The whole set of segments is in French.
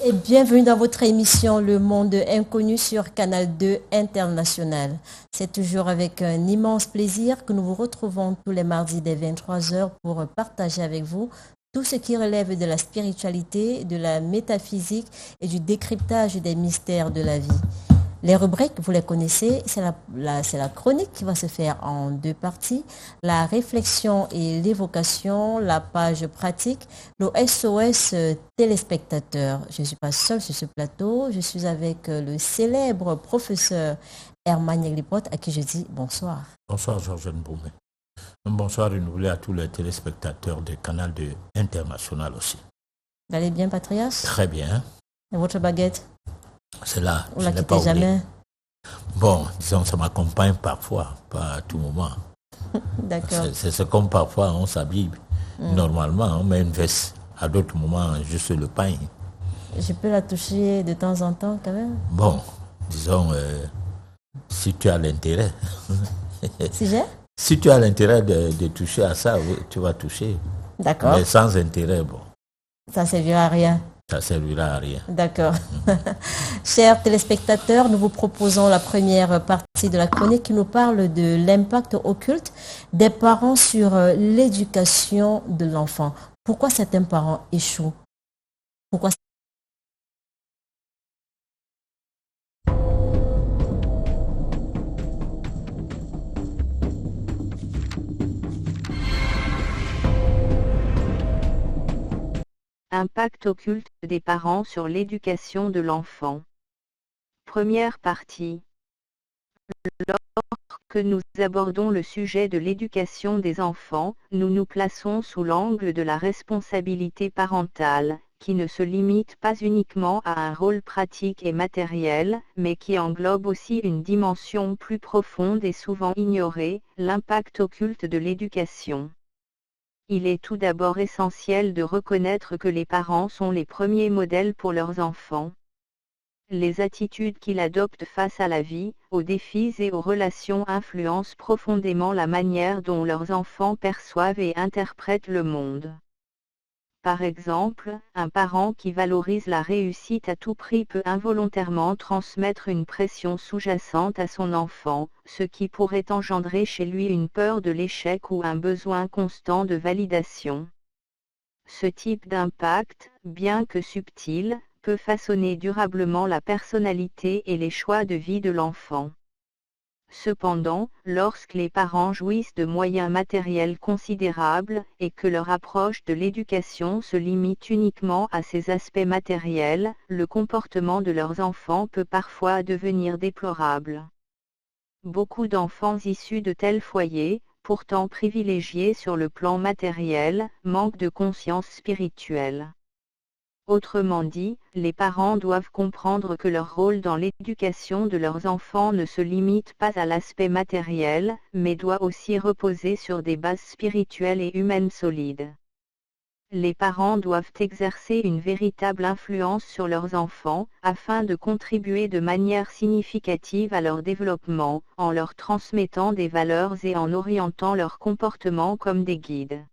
Et bienvenue dans votre émission Le Monde Inconnu sur Canal 2 International. C'est toujours avec un immense plaisir que nous vous retrouvons tous les mardis dès 23 heures pour partager avec vous tout ce qui relève de la spiritualité, de la métaphysique et du décryptage des mystères de la vie. Les rubriques, vous les connaissez, c'est la chronique qui va se faire en deux parties. La réflexion et l'évocation, la page pratique, le SOS téléspectateur. Je ne suis pas seule sur ce plateau, je suis avec le célèbre professeur Herman Yeglipot à qui je dis bonsoir. Bonsoir Georges Boumé. Bonsoir renouvelé à tous les téléspectateurs du canal de International aussi. Vous allez bien, Patrias? Très bien. Et votre baguette? C'est là. Vous la quittez jamais? Bon, disons, ça m'accompagne parfois, pas à tout moment. D'accord. C'est comme parfois on s'habille. Normalement, on met une veste. À d'autres moments, juste le pain. Je peux la toucher de temps en temps quand même? Bon, disons, si tu as l'intérêt. Si j'ai? Si tu as l'intérêt de toucher à ça, oui, tu vas toucher. D'accord. Mais sans intérêt, bon. Ça ne servira à rien. Ça servira à rien. D'accord. Chers téléspectateurs, nous vous proposons la première partie de la chronique qui nous parle de l'impact occulte des parents sur l'éducation de l'enfant. Pourquoi certains parents échouent? Pourquoi Impact occulte des parents sur l'éducation de l'enfant. Première partie. Lorsque nous abordons le sujet de l'éducation des enfants, nous nous plaçons sous l'angle de la responsabilité parentale, qui ne se limite pas uniquement à un rôle pratique et matériel, mais qui englobe aussi une dimension plus profonde et souvent ignorée, l'impact occulte de l'éducation. Il est tout d'abord essentiel de reconnaître que les parents sont les premiers modèles pour leurs enfants. Les attitudes qu'ils adoptent face à la vie, aux défis et aux relations influencent profondément la manière dont leurs enfants perçoivent et interprètent le monde. Par exemple, un parent qui valorise la réussite à tout prix peut involontairement transmettre une pression sous-jacente à son enfant, ce qui pourrait engendrer chez lui une peur de l'échec ou un besoin constant de validation. Ce type d'impact, bien que subtil, peut façonner durablement la personnalité et les choix de vie de l'enfant. Cependant, lorsque les parents jouissent de moyens matériels considérables et que leur approche de l'éducation se limite uniquement à ces aspects matériels, le comportement de leurs enfants peut parfois devenir déplorable. Beaucoup d'enfants issus de tels foyers, pourtant privilégiés sur le plan matériel, manquent de conscience spirituelle. Autrement dit, les parents doivent comprendre que leur rôle dans l'éducation de leurs enfants ne se limite pas à l'aspect matériel, mais doit aussi reposer sur des bases spirituelles et humaines solides. Les parents doivent exercer une véritable influence sur leurs enfants, afin de contribuer de manière significative à leur développement, en leur transmettant des valeurs et en orientant leur comportement comme des guides.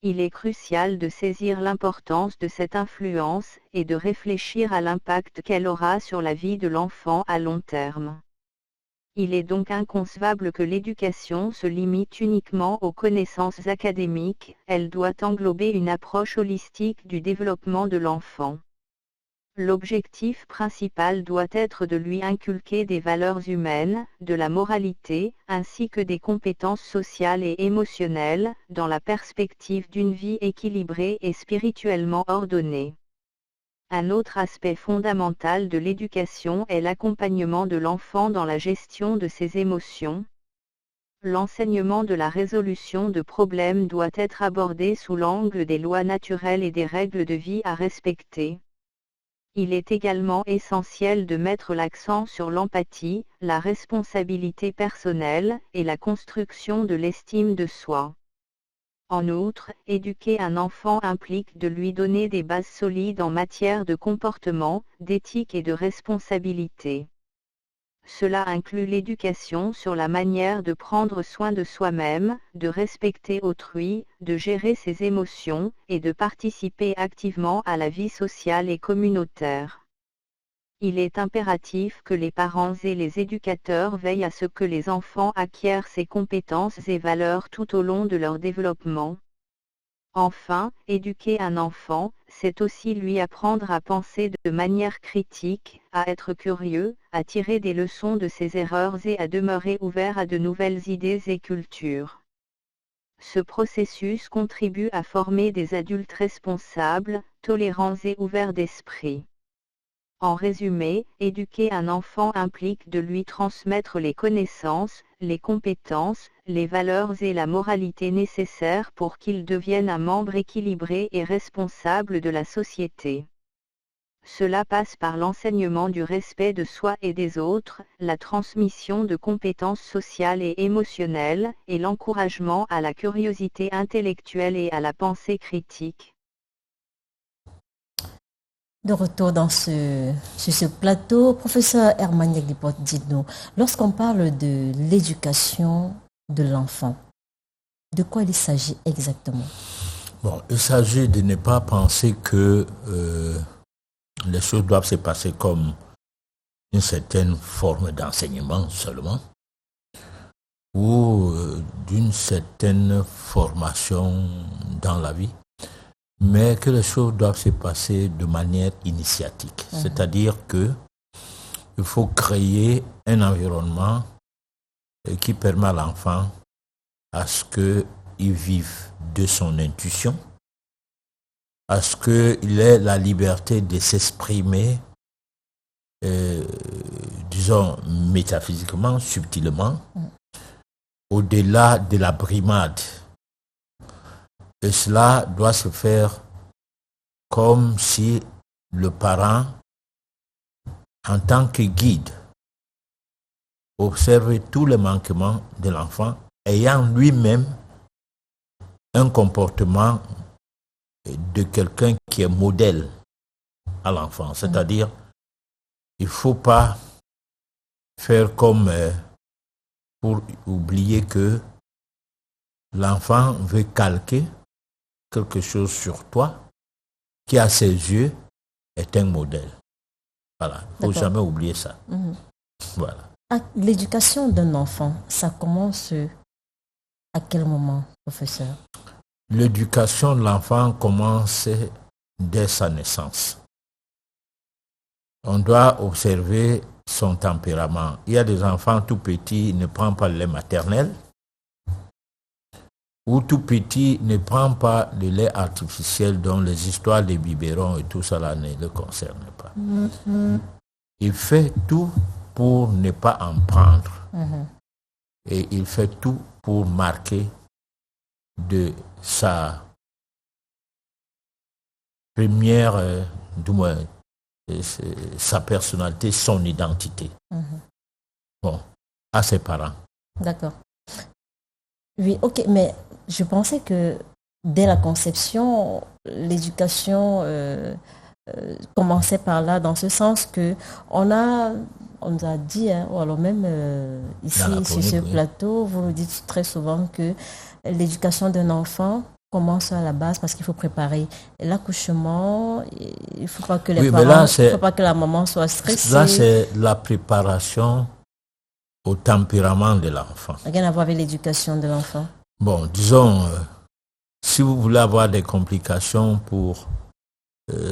Il est crucial de saisir l'importance de cette influence et de réfléchir à l'impact qu'elle aura sur la vie de l'enfant à long terme. Il est donc inconcevable que l'éducation se limite uniquement aux connaissances académiques, elle doit englober une approche holistique du développement de l'enfant. L'objectif principal doit être de lui inculquer des valeurs humaines, de la moralité, ainsi que des compétences sociales et émotionnelles, dans la perspective d'une vie équilibrée et spirituellement ordonnée. Un autre aspect fondamental de l'éducation est l'accompagnement de l'enfant dans la gestion de ses émotions. L'enseignement de la résolution de problèmes doit être abordé sous l'angle des lois naturelles et des règles de vie à respecter. Il est également essentiel de mettre l'accent sur l'empathie, la responsabilité personnelle, et la construction de l'estime de soi. En outre, éduquer un enfant implique de lui donner des bases solides en matière de comportement, d'éthique et de responsabilité. Cela inclut l'éducation sur la manière de prendre soin de soi-même, de respecter autrui, de gérer ses émotions, et de participer activement à la vie sociale et communautaire. Il est impératif que les parents et les éducateurs veillent à ce que les enfants acquièrent ces compétences et valeurs tout au long de leur développement. Enfin, éduquer un enfant, c'est aussi lui apprendre à penser de manière critique, à être curieux, à tirer des leçons de ses erreurs et à demeurer ouvert à de nouvelles idées et cultures. Ce processus contribue à former des adultes responsables, tolérants et ouverts d'esprit. En résumé, éduquer un enfant implique de lui transmettre les connaissances, les compétences, les valeurs et la moralité nécessaires pour qu'il devienne un membre équilibré et responsable de la société. Cela passe par l'enseignement du respect de soi et des autres, la transmission de compétences sociales et émotionnelles, et l'encouragement à la curiosité intellectuelle et à la pensée critique. De retour sur ce plateau, professeur Herman Yaglipot, dites-nous, lorsqu'on parle de l'éducation de l'enfant, de quoi il s'agit exactement? Bon, il s'agit de ne pas penser que les choses doivent se passer comme une certaine forme d'enseignement seulement, ou d'une certaine formation dans la vie, mais que les choses doivent se passer de manière initiatique. C'est-à-dire que il faut créer un environnement qui permet à l'enfant à ce qu'il vive de son intuition, à ce qu'il ait la liberté de s'exprimer, disons, métaphysiquement, subtilement, au-delà de la brimade. Et cela doit se faire comme si le parent, en tant que guide, observait tous les manquements de l'enfant, ayant lui-même un comportement de quelqu'un qui est modèle à l'enfant. C'est-à-dire, il ne faut pas faire comme pour oublier que l'enfant veut calquer quelque chose sur toi qui, à ses yeux, est un modèle. Voilà, il ne faut jamais oublier ça. Voilà. L'éducation d'un enfant, ça commence à quel moment, professeur? L'éducation de l'enfant commence dès sa naissance. On doit observer son tempérament. Il y a des enfants tout petits, ils ne prennent pas le lait maternel, ou tout petit ne prend pas le lait artificiel dont les histoires des biberons et tout ça là ne le concernent pas. Il fait tout pour ne pas en prendre. Et il fait tout pour marquer de sa première, du moins, sa personnalité, son identité. Bon, à ses parents. D'accord. Oui, ok, mais je pensais que dès la conception, l'éducation commençait par là, dans ce sens que on nous a dit, ou alors même ici sur ce plateau, vous nous dites très souvent que l'éducation d'un enfant commence à la base parce qu'il faut préparer l'accouchement. Il ne faut pas que les parents, il faut pas que la maman soit stressée. Là, c'est la préparation au tempérament de l'enfant. Rien à voir avec l'éducation de l'enfant. Bon, disons, si vous voulez avoir des complications pour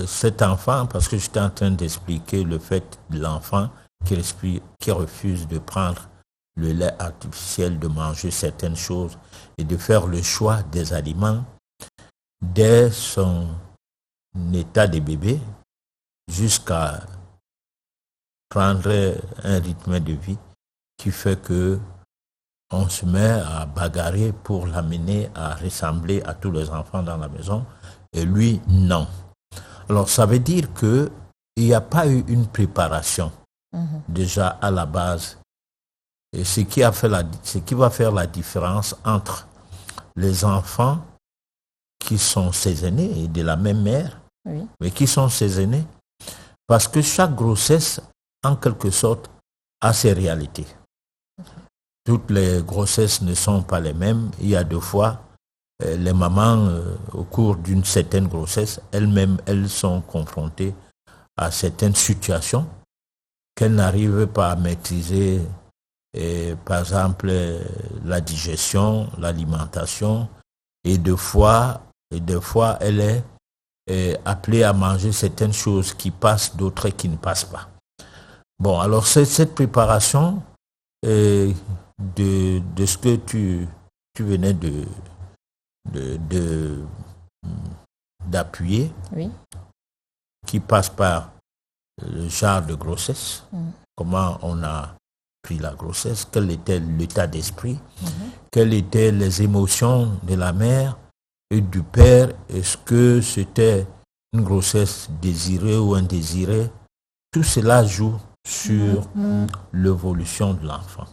cet enfant, parce que j'étais en train d'expliquer le fait de l'enfant qui refuse de prendre le lait artificiel, de manger certaines choses et de faire le choix des aliments dès son état de bébé jusqu'à prendre un rythme de vie qui fait que on se met à bagarrer pour l'amener à ressembler à tous les enfants dans la maison et lui, non. Alors ça veut dire qu'il n'y a pas eu une préparation déjà à la base. Et ce qui va faire la différence entre les enfants qui sont ses aînés et de la même mère, mais qui sont ses aînés, parce que chaque grossesse, en quelque sorte, a ses réalités. Toutes les grossesses ne sont pas les mêmes. Il y a deux fois, les mamans, au cours d'une certaine grossesse, elles-mêmes, elles sont confrontées à certaines situations qu'elles n'arrivent pas à maîtriser. Et, par exemple, la digestion, l'alimentation, et deux fois, elle est appelée à manger certaines choses qui passent, d'autres qui ne passent pas. Bon, alors cette préparation de ce que tu venais d'appuyer, oui, qui passe par le genre de grossesse, comment on a pris la grossesse, quel était l'état d'esprit, quelles étaient les émotions de la mère et du père, est-ce que c'était une grossesse désirée ou indésirée, tout cela joue sur l'évolution de l'enfant.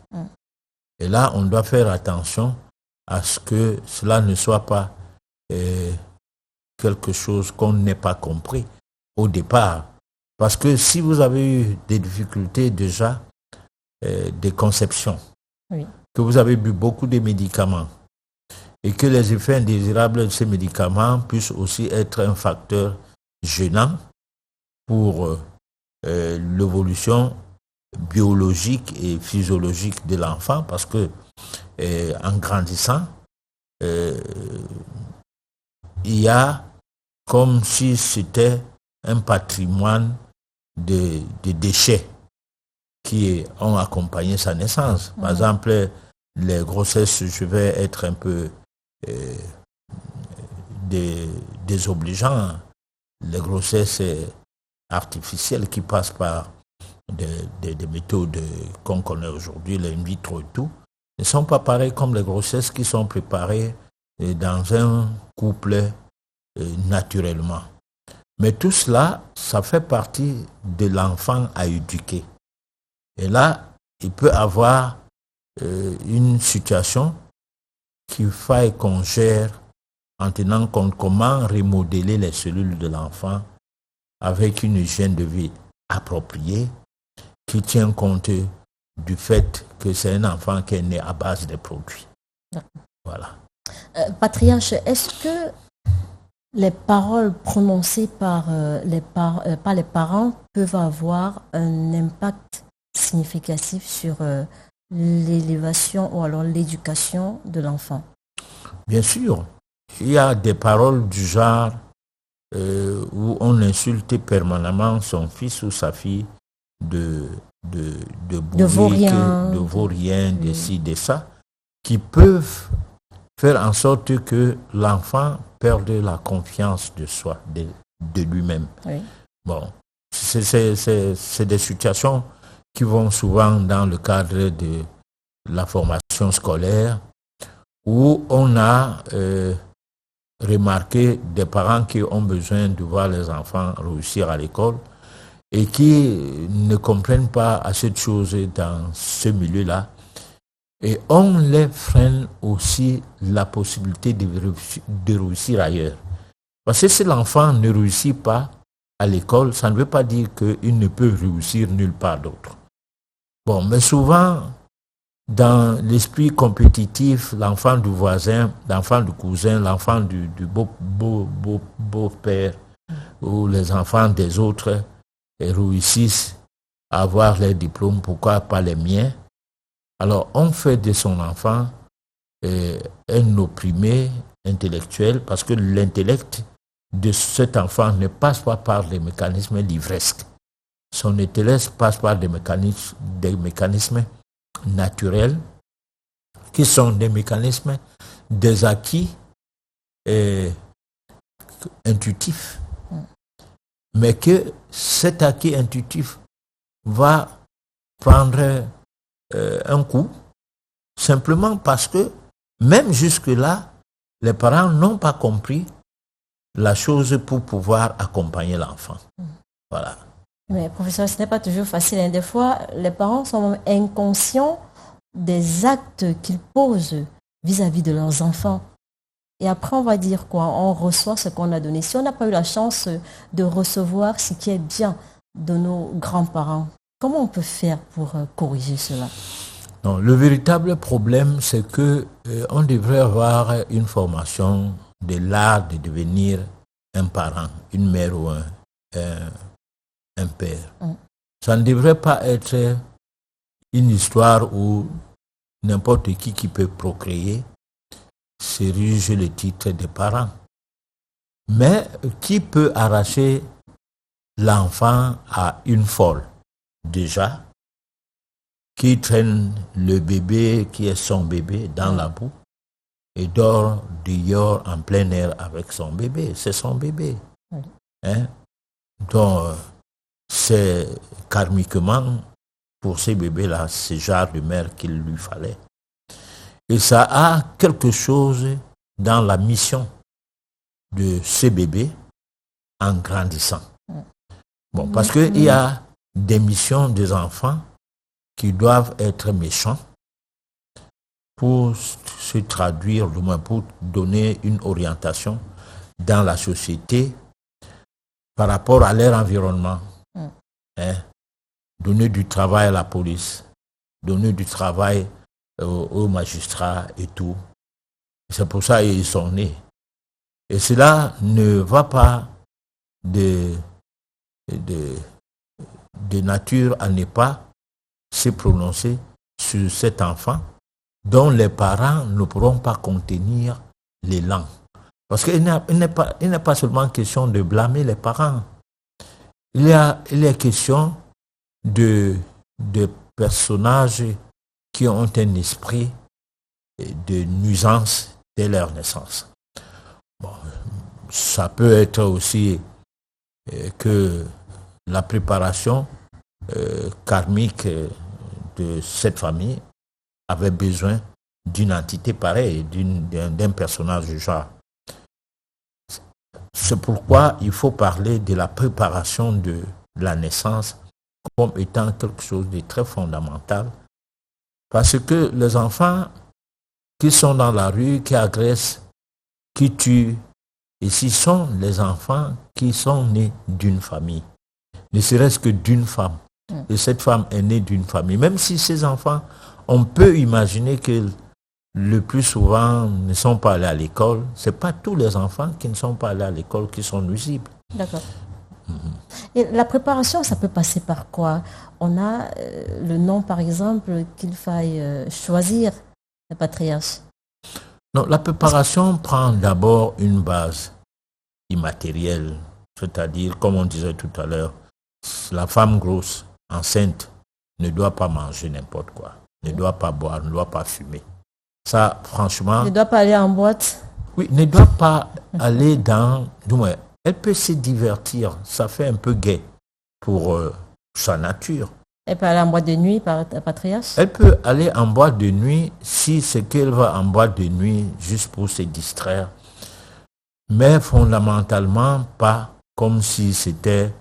Et là, on doit faire attention à ce que cela ne soit pas quelque chose qu'on n'ait pas compris au départ. Parce que si vous avez eu des difficultés déjà, des conceptions, oui, que vous avez bu beaucoup de médicaments et que les effets indésirables de ces médicaments puissent aussi être un facteur gênant pour l'évolution biologique et physiologique de l'enfant, parce que en grandissant, il y a comme si c'était un patrimoine de déchets qui ont accompagné sa naissance. Par exemple, les grossesses, je vais être un peu désobligeant, les grossesses artificielles qui passent par des méthodes qu'on connaît aujourd'hui, les in vitro et tout, ne sont pas pareilles comme les grossesses qui sont préparées dans un couple naturellement. Mais tout cela, ça fait partie de l'enfant à éduquer. Et là, il peut avoir une situation qu'il faille qu'on gère en tenant compte comment remodeler les cellules de l'enfant avec une hygiène de vie appropriée qui tient compte du fait que c'est un enfant qui est né à base des produits. Voilà. Patriarche, est-ce que les paroles prononcées par les parents peuvent avoir un impact significatif sur l'élévation ou alors l'éducation de l'enfant? Bien sûr, il y a des paroles du genre où on insulte permanemment son fils ou sa fille de vaurien, de ci, de ça, qui peuvent faire en sorte que l'enfant perde la confiance de soi, de lui-même. Oui. Bon, c'est des situations qui vont souvent dans le cadre de la formation scolaire où on a remarqué des parents qui ont besoin de voir les enfants réussir à l'école et qui ne comprennent pas assez de choses dans ce milieu-là. Et on les freine aussi la possibilité de réussir ailleurs. Parce que si l'enfant ne réussit pas à l'école, ça ne veut pas dire qu'il ne peut réussir nulle part d'autre. Bon, mais souvent, dans l'esprit compétitif, l'enfant du voisin, l'enfant du cousin, l'enfant du beau-père ou les enfants des autres réussissent à avoir les diplômes, pourquoi pas les miens? Alors, on fait de son enfant un opprimé intellectuel parce que l'intellect de cet enfant ne passe pas par des mécanismes livresques. Son intellect passe par des mécanismes naturels qui sont des mécanismes des acquis intuitifs. Mais que cet acquis intuitif va prendre un coup, simplement parce que même jusque-là, les parents n'ont pas compris la chose pour pouvoir accompagner l'enfant. Voilà. Mais professeur, ce n'est pas toujours facile. Des fois, les parents sont inconscients des actes qu'ils posent vis-à-vis de leurs enfants. Et après, on va dire quoi? On reçoit ce qu'on a donné. Si on n'a pas eu la chance de recevoir ce qui est bien de nos grands-parents, Comment on peut faire pour corriger cela? Non, le véritable problème, c'est que on devrait avoir une formation de l'art de devenir un parent, une mère ou un père. Ça ne devrait pas être une histoire où n'importe qui peut procréer s'érige le titre de parent. Mais qui peut arracher l'enfant à une folle, déjà, qui traîne le bébé qui est son bébé dans la boue et dort dehors en plein air avec son bébé. C'est son bébé. Hein? Donc, c'est karmiquement, pour ces bébés-là, ce genre de mère qu'il lui fallait. Et ça a quelque chose dans la mission de ce bébé en grandissant. Bon, parce qu'il y a des missions des enfants qui doivent être méchants pour se traduire, du moins pour donner une orientation dans la société par rapport à leur environnement. Hein? Donner du travail à la police, donner du travail aux magistrats et tout. C'est pour ça qu'ils sont nés. Et cela ne va pas de nature à ne pas se prononcer sur cet enfant dont les parents ne pourront pas contenir l'élan. Parce qu'il n'est pas seulement question de blâmer les parents. Il est question de personnages qui ont un esprit de nuisance dès leur naissance. Bon, ça peut être aussi que la préparation karmique de cette famille avait besoin d'une entité pareille, d'un personnage du genre. C'est pourquoi il faut parler de la préparation de la naissance comme étant quelque chose de très fondamental. Parce que les enfants qui sont dans la rue, qui agressent, qui tuent, ici sont les enfants qui sont nés d'une famille, ne serait-ce que d'une femme. Et cette femme est née d'une famille. Même si ces enfants, on peut imaginer que le plus souvent ne sont pas allés à l'école, ce n'est pas tous les enfants qui ne sont pas allés à l'école qui sont nuisibles. D'accord. Et la préparation, ça peut passer par quoi? On a le nom, par exemple, qu'il faille choisir, le patriarche. Non, la préparation prend d'abord une base immatérielle, c'est-à-dire, comme on disait tout à l'heure, la femme grosse, enceinte, ne doit pas manger n'importe quoi, ne doit pas boire, ne doit pas fumer. Ça, franchement... Ne doit pas aller en boîte? Oui, ne doit pas aller dans... Du moins, elle peut se divertir, ça fait un peu gai pour sa nature. Elle peut aller en boîte de nuit, patriarche? Elle peut aller en boîte de nuit si c'est qu'elle va en boîte de nuit juste pour se distraire. Mais fondamentalement, pas comme si c'était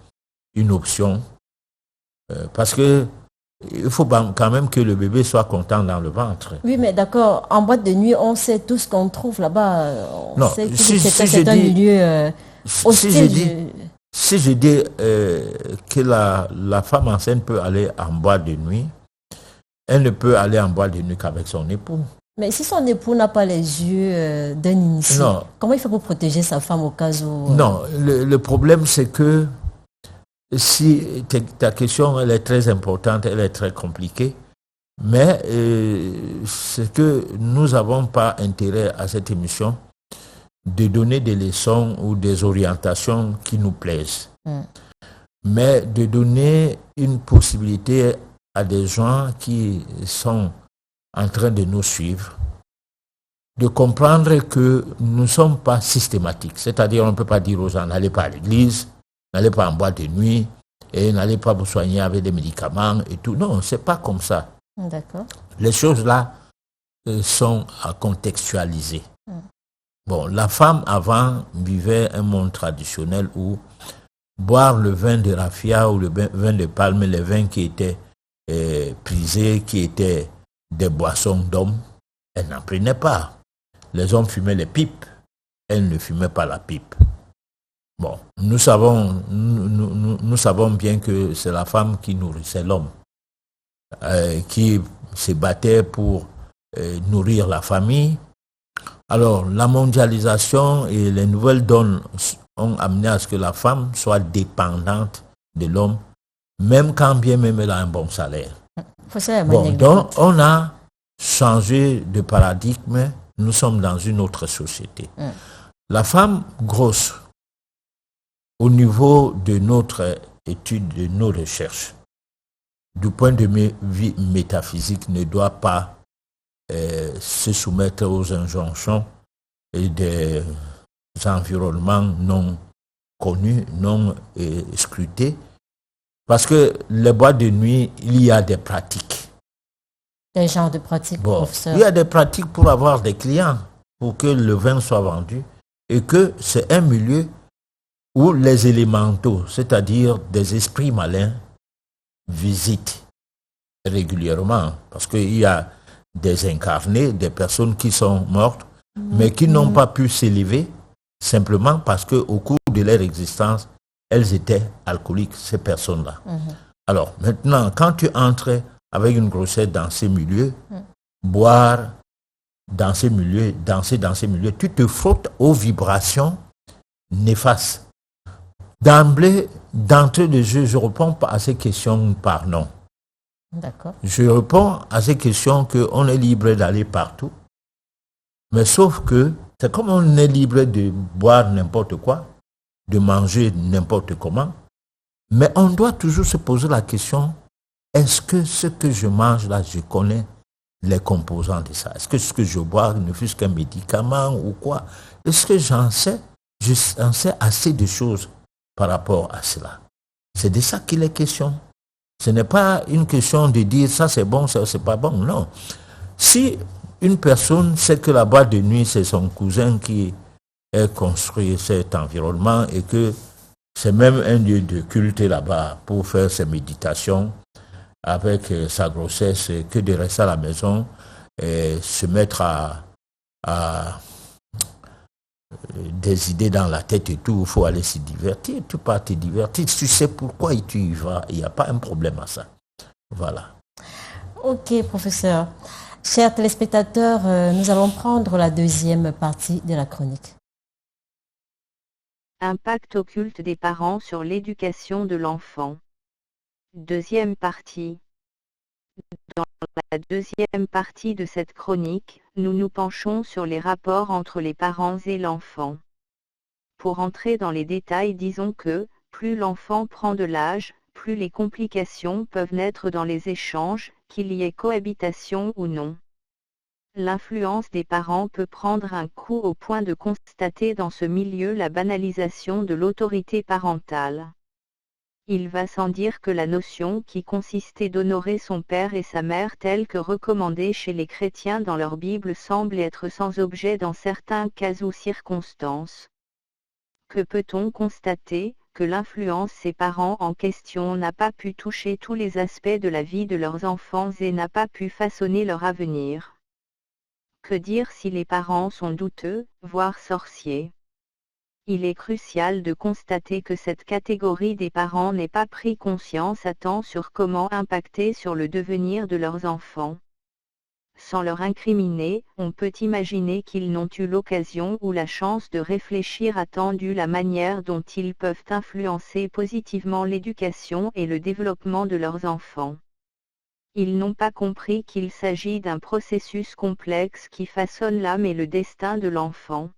une option. Parce que il faut quand même que le bébé soit content dans le ventre. Oui, mais d'accord, en boîte de nuit, on sait tout ce qu'on trouve là-bas. On sait que c'est un milieu hostile. Si je dis que la femme enceinte peut aller en boîte de nuit, elle ne peut aller en boîte de nuit qu'avec son époux. Mais si son époux n'a pas les yeux d'un initié, comment il fait pour protéger sa femme au cas où... Non, le problème c'est que si ta question elle est très importante, elle est très compliquée, mais c'est que nous n'avons pas intérêt à cette émission de donner des leçons ou des orientations qui nous plaisent, mais de donner une possibilité à des gens qui sont en train de nous suivre, de comprendre que nous ne sommes pas systématiques. C'est-à-dire, on ne peut pas dire aux gens, n'allez pas à l'église, n'allez pas en boîte de nuit, et n'allez pas vous soigner avec des médicaments et tout. Non, ce n'est pas comme ça. D'accord. Les choses là sont à contextualiser. Bon, la femme avant vivait un monde traditionnel où boire le vin de raffia ou le vin de palme, les vins qui étaient prisés, qui étaient des boissons d'hommes, elle n'en prenait pas. Les hommes fumaient les pipes, elle ne fumait pas la pipe. Bon, nous savons bien que c'est la femme qui nourrissait l'homme, qui se battait pour nourrir la famille. Alors, la mondialisation et les nouvelles donnes ont amené à ce que la femme soit dépendante de l'homme, même quand bien même elle a un bon salaire. Bon, donc, on a changé de paradigme. Nous sommes dans une autre société. La femme grosse, au niveau de notre étude, de nos recherches, du point de vue métaphysique, ne doit pas se soumettre aux injonctions et des environnements non connus, non scrutés. Parce que les boîtes de nuit, il y a des pratiques. Quel genre de pratiques, professeur? Il y a des pratiques pour avoir des clients, pour que le vin soit vendu, et que c'est un milieu où les élémentaux, c'est-à-dire des esprits malins, visitent régulièrement. Parce qu'il y a des incarnés, des personnes qui sont mortes, mais qui n'ont pas pu s'élever, simplement parce qu'au cours de leur existence, elles étaient alcooliques, ces personnes-là. Alors, maintenant, quand tu entres avec une grossesse dans ces milieux, boire dans ces milieux, danser dans ces milieux, tu te frottes aux vibrations néfastes. D'entrée de jeu, je réponds à ces questions par non. D'accord. Je réponds à ces questions qu'on est libre d'aller partout, mais sauf que c'est comme on est libre de boire n'importe quoi, de manger n'importe comment, mais on doit toujours se poser la question, est-ce que ce que je mange là, je connais les composants de ça? Est-ce que ce que je bois ne fût qu'un médicament ou quoi? Est-ce que j'en sais assez de choses par rapport à cela? C'est de ça qu'il est question. Ce n'est pas une question de dire ça c'est bon, ça c'est pas bon, non. Si une personne sait que la boîte de nuit c'est son cousin qui a construit cet environnement et que c'est même un lieu de culte là-bas pour faire ses méditations avec sa grossesse, que de rester à la maison et se mettre à des idées dans la tête et tout, il faut aller se divertir, tu pars te divertir, tu sais pourquoi tu y vas, il n'y a pas un problème à ça. Voilà. Ok, professeur. Chers téléspectateurs, nous allons prendre la deuxième partie de la chronique. Impact occulte des parents sur l'éducation de l'enfant. Deuxième partie. Dans la deuxième partie de cette chronique, nous nous penchons sur les rapports entre les parents et l'enfant. Pour entrer dans les détails, disons que, plus l'enfant prend de l'âge, plus les complications peuvent naître dans les échanges, qu'il y ait cohabitation ou non. L'influence des parents peut prendre un coup au point de constater dans ce milieu la banalisation de l'autorité parentale. Il va sans dire que la notion qui consistait d'honorer son père et sa mère telle que recommandée chez les chrétiens dans leur Bible semble être sans objet dans certains cas ou circonstances. Que peut-on constater? Que l'influence des parents en question n'a pas pu toucher tous les aspects de la vie de leurs enfants et n'a pas pu façonner leur avenir. Que dire si les parents sont douteux, voire sorciers? Il est crucial de constater que cette catégorie des parents n'ait pas pris conscience à temps sur comment impacter sur le devenir de leurs enfants. Sans leur incriminer, on peut imaginer qu'ils n'ont eu l'occasion ou la chance de réfléchir à temps dû la manière dont ils peuvent influencer positivement l'éducation et le développement de leurs enfants. Ils n'ont pas compris qu'il s'agit d'un processus complexe qui façonne l'âme et le destin de l'enfant.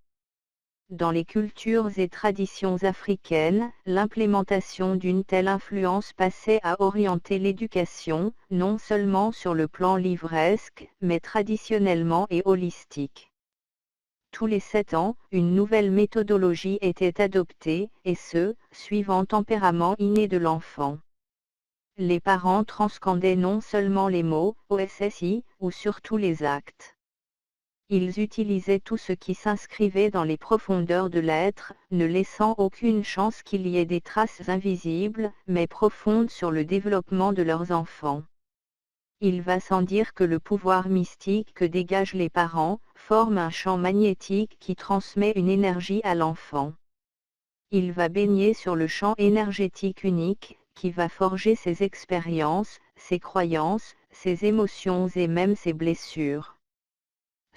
Dans les cultures et traditions africaines, l'implémentation d'une telle influence passait à orienter l'éducation, non seulement sur le plan livresque, mais traditionnellement et holistique. Tous les 7 ans, une nouvelle méthodologie était adoptée, et ce, suivant le tempérament inné de l'enfant. Les parents transcendaient non seulement les mots, OSSI, ou surtout les actes. Ils utilisaient tout ce qui s'inscrivait dans les profondeurs de l'être, ne laissant aucune chance qu'il y ait des traces invisibles, mais profondes sur le développement de leurs enfants. Il va sans dire que le pouvoir mystique que dégagent les parents, forme un champ magnétique qui transmet une énergie à l'enfant. Il va baigner sur le champ énergétique unique, qui va forger ses expériences, ses croyances, ses émotions et même ses blessures.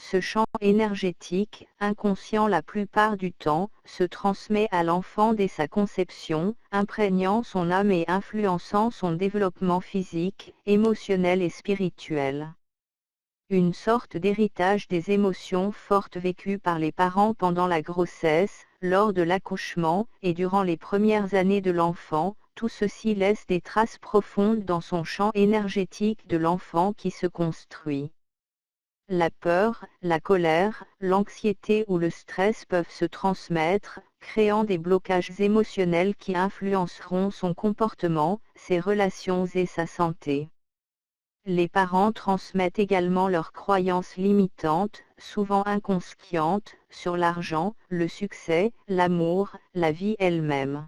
Ce champ énergétique, inconscient la plupart du temps, se transmet à l'enfant dès sa conception, imprégnant son âme et influençant son développement physique, émotionnel et spirituel. Une sorte d'héritage des émotions fortes vécues par les parents pendant la grossesse, lors de l'accouchement, et durant les premières années de l'enfant, tout ceci laisse des traces profondes dans son champ énergétique de l'enfant qui se construit. La peur, la colère, l'anxiété ou le stress peuvent se transmettre, créant des blocages émotionnels qui influenceront son comportement, ses relations et sa santé. Les parents transmettent également leurs croyances limitantes, souvent inconscientes, sur l'argent, le succès, l'amour, la vie elle-même.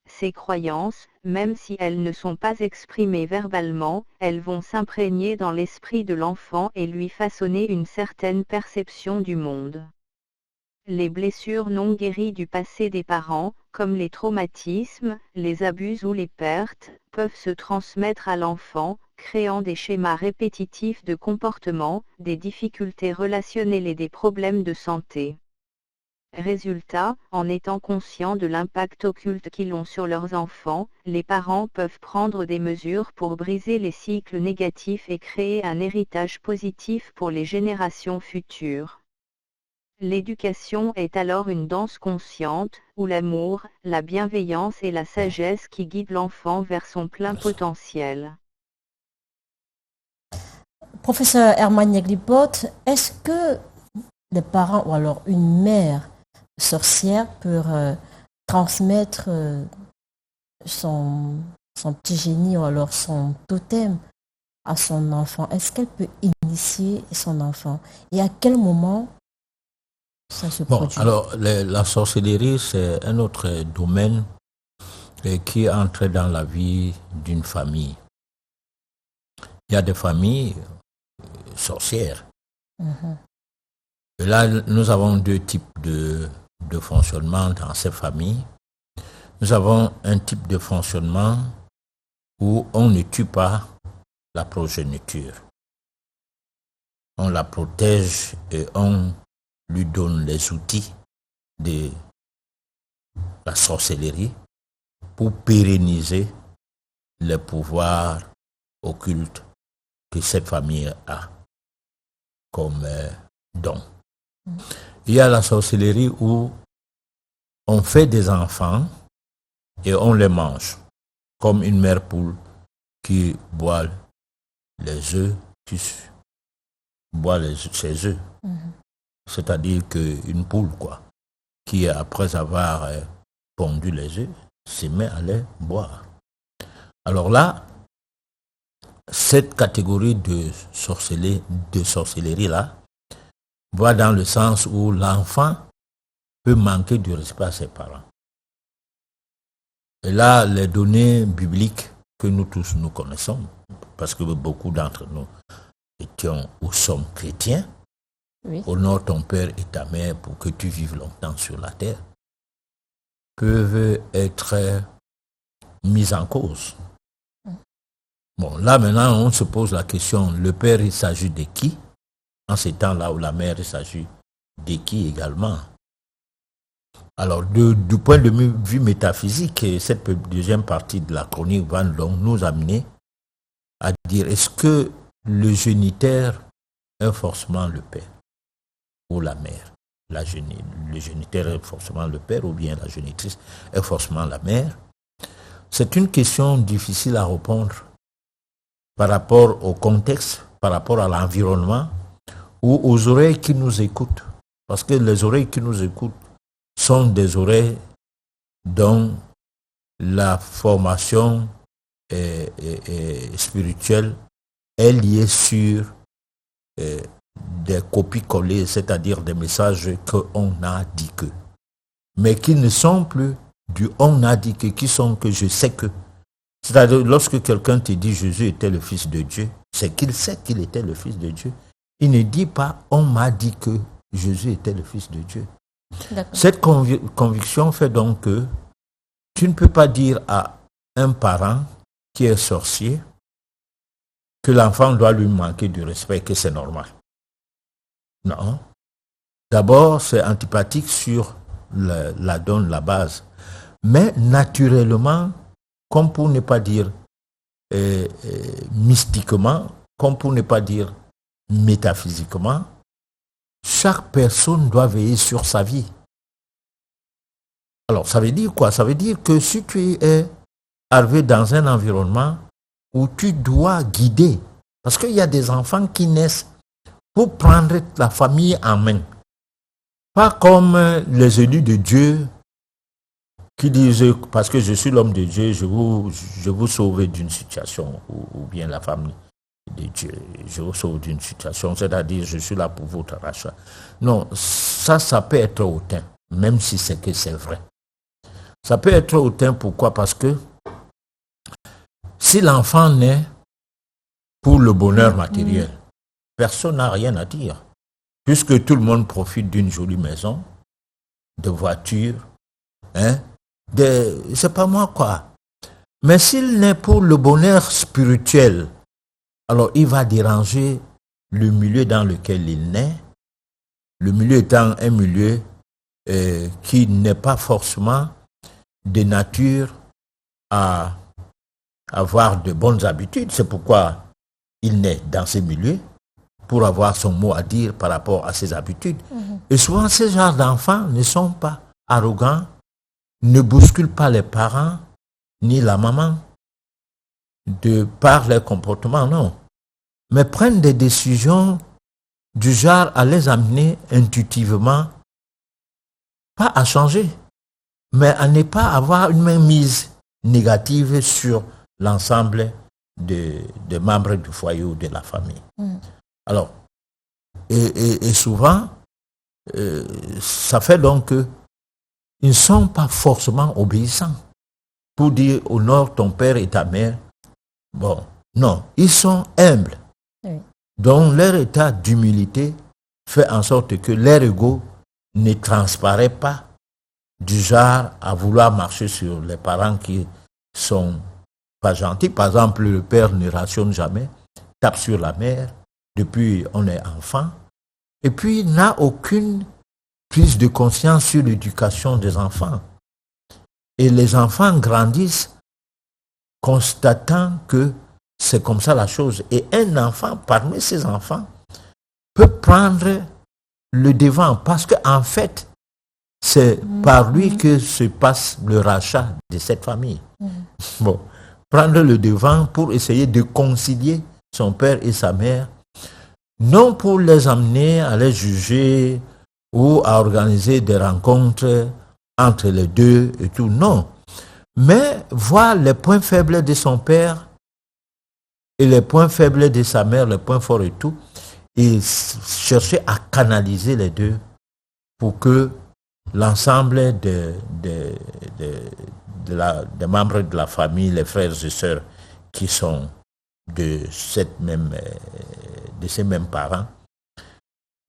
Ces croyances, même si elles ne sont pas exprimées verbalement, elles vont s'imprégner dans l'esprit de l'enfant et lui façonner une certaine perception du monde. Les blessures non guéries du passé des parents, comme les traumatismes, les abus ou les pertes, peuvent se transmettre à l'enfant, créant des schémas répétitifs de comportement, des difficultés relationnelles et des problèmes de santé. Résultat, en étant conscients de l'impact occulte qu'ils ont sur leurs enfants, les parents peuvent prendre des mesures pour briser les cycles négatifs et créer un héritage positif pour les générations futures. L'éducation est alors une danse consciente, où l'amour, la bienveillance et la sagesse qui guident l'enfant vers son plein potentiel. Professeur Herman Yaglipot, est-ce que les parents ou alors une mère sorcière peut transmettre son petit génie ou alors son totem à son enfant? Est-ce qu'elle peut initier son enfant? Et à quel moment ça se produit? Alors, la sorcellerie, c'est un autre domaine qui entre dans la vie d'une famille. Il y a des familles sorcières. Et là, nous avons deux types de fonctionnement dans ces familles. Nous avons un type de fonctionnement où on ne tue pas la progéniture. On la protège et on lui donne les outils de la sorcellerie pour pérenniser les pouvoirs occultes que cette famille a comme don. Il y a la sorcellerie où on fait des enfants et on les mange, comme une mère poule qui boit les œufs, ses œufs. C'est-à-dire qu'une poule, qui après avoir pondu les œufs, se met à les boire. Alors là, cette catégorie de sorcellerie-là va dans le sens où l'enfant peut manquer de respect à ses parents. Et là, les données bibliques que nous tous nous connaissons, parce que beaucoup d'entre nous étions ou sommes chrétiens, oui. Honore ton père et ta mère pour que tu vives longtemps sur la terre, peuvent être mises en cause. Bon, là maintenant, on se pose la question, le père, il s'agit de qui? En ces temps-là où la mère, il s'agit de qui également? Alors, du point de vue métaphysique, cette deuxième partie de la chronique va donc nous amener à dire, est-ce que le géniteur est forcément le père ou la mère? Le géniteur est forcément le père ou bien la génitrice est forcément la mère? C'est une question difficile à répondre par rapport au contexte, par rapport à l'environnement ou aux oreilles qui nous écoutent. Parce que les oreilles qui nous écoutent sont des oreilles dont la formation spirituelle est liée sur des copies-collées, c'est-à-dire des messages qu'on a dit que. Mais qui ne sont plus du on a dit que, qui sont que je sais que. C'est-à-dire, lorsque quelqu'un te dit Jésus était le Fils de Dieu, c'est qu'il sait qu'il était le Fils de Dieu. Il ne dit pas on m'a dit que Jésus était le Fils de Dieu. Cette conviction fait donc que tu ne peux pas dire à un parent qui est sorcier que l'enfant doit lui manquer du respect, que c'est normal. Non. D'abord, c'est antipathique sur la donne, la base. Mais naturellement, comme pour ne pas dire mystiquement, comme pour ne pas dire métaphysiquement, chaque personne doit veiller sur sa vie. Alors, ça veut dire quoi? Ça veut dire que si tu es arrivé dans un environnement où tu dois guider, parce qu'il y a des enfants qui naissent pour prendre la famille en main. Pas comme les élus de Dieu qui disent, parce que je suis l'homme de Dieu, je vous sauve d'une situation, ou bien la famille de Dieu, je vous sauve d'une situation, c'est-à-dire je suis là pour votre rachat. Non, ça peut être hautain, même si c'est que c'est vrai. Ça peut être hautain, pourquoi? Parce que si l'enfant naît pour le bonheur matériel, personne n'a rien à dire, puisque tout le monde profite d'une jolie maison, de voitures, c'est pas moi quoi. Mais s'il naît pour le bonheur spirituel, alors il va déranger le milieu dans lequel il naît, le milieu étant un milieu qui n'est pas forcément de nature à avoir de bonnes habitudes. C'est pourquoi il naît dans ces milieux, pour avoir son mot à dire par rapport à ses habitudes. Et souvent, ces genres d'enfants ne sont pas arrogants, ne bousculent pas les parents, ni la maman, de par leur comportement, non. Mais prennent des décisions du genre à les amener intuitivement, pas à changer, mais à ne pas avoir une mainmise négative sur l'ensemble des membres du foyer ou de la famille. Alors, et souvent, ça fait donc qu'ils ne sont pas forcément obéissants. Pour dire honore ton père et ta mère, bon, non, ils sont humbles. Donc leur état d'humilité fait en sorte que leur ego ne transparaît pas du genre à vouloir marcher sur les parents qui sont pas gentils. Par exemple, le père ne rationne jamais, tape sur la mère depuis on est enfant, et puis n'a aucune prise de conscience sur l'éducation des enfants. Et les enfants grandissent constatant que c'est comme ça la chose. Et un enfant, parmi ces enfants, peut prendre le devant parce qu'en fait, c'est par lui que se passe le rachat de cette famille. Bon, prendre le devant pour essayer de concilier son père et sa mère, non pour les amener à les juger ou à organiser des rencontres entre les deux et tout, non. Mais voir les points faibles de son père et les points faibles de sa mère, les points forts et tout, et chercher à canaliser les deux pour que l'ensemble des membres de la famille, les frères et sœurs qui sont de ces mêmes parents,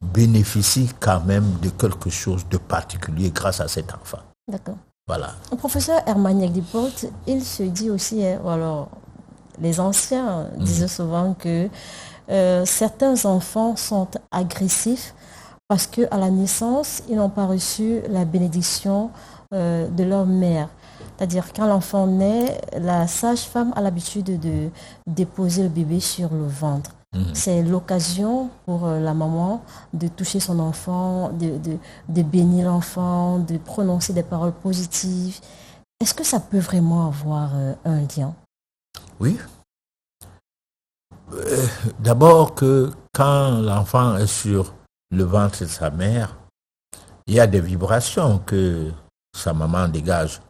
bénéficient quand même de quelque chose de particulier grâce à cet enfant. D'accord. Voilà. Le professeur Hermaniak Deportes, il se dit aussi, alors, les anciens disaient souvent que certains enfants sont agressifs parce qu'à la naissance, ils n'ont pas reçu la bénédiction de leur mère. C'est-à-dire quand l'enfant naît, la sage-femme a l'habitude de déposer le bébé sur le ventre. C'est l'occasion pour la maman de toucher son enfant, de bénir l'enfant, de prononcer des paroles positives. Est-ce que ça peut vraiment avoir un lien? Oui. D'abord que quand l'enfant est sur le ventre de sa mère, il y a des vibrations que sa maman dégage.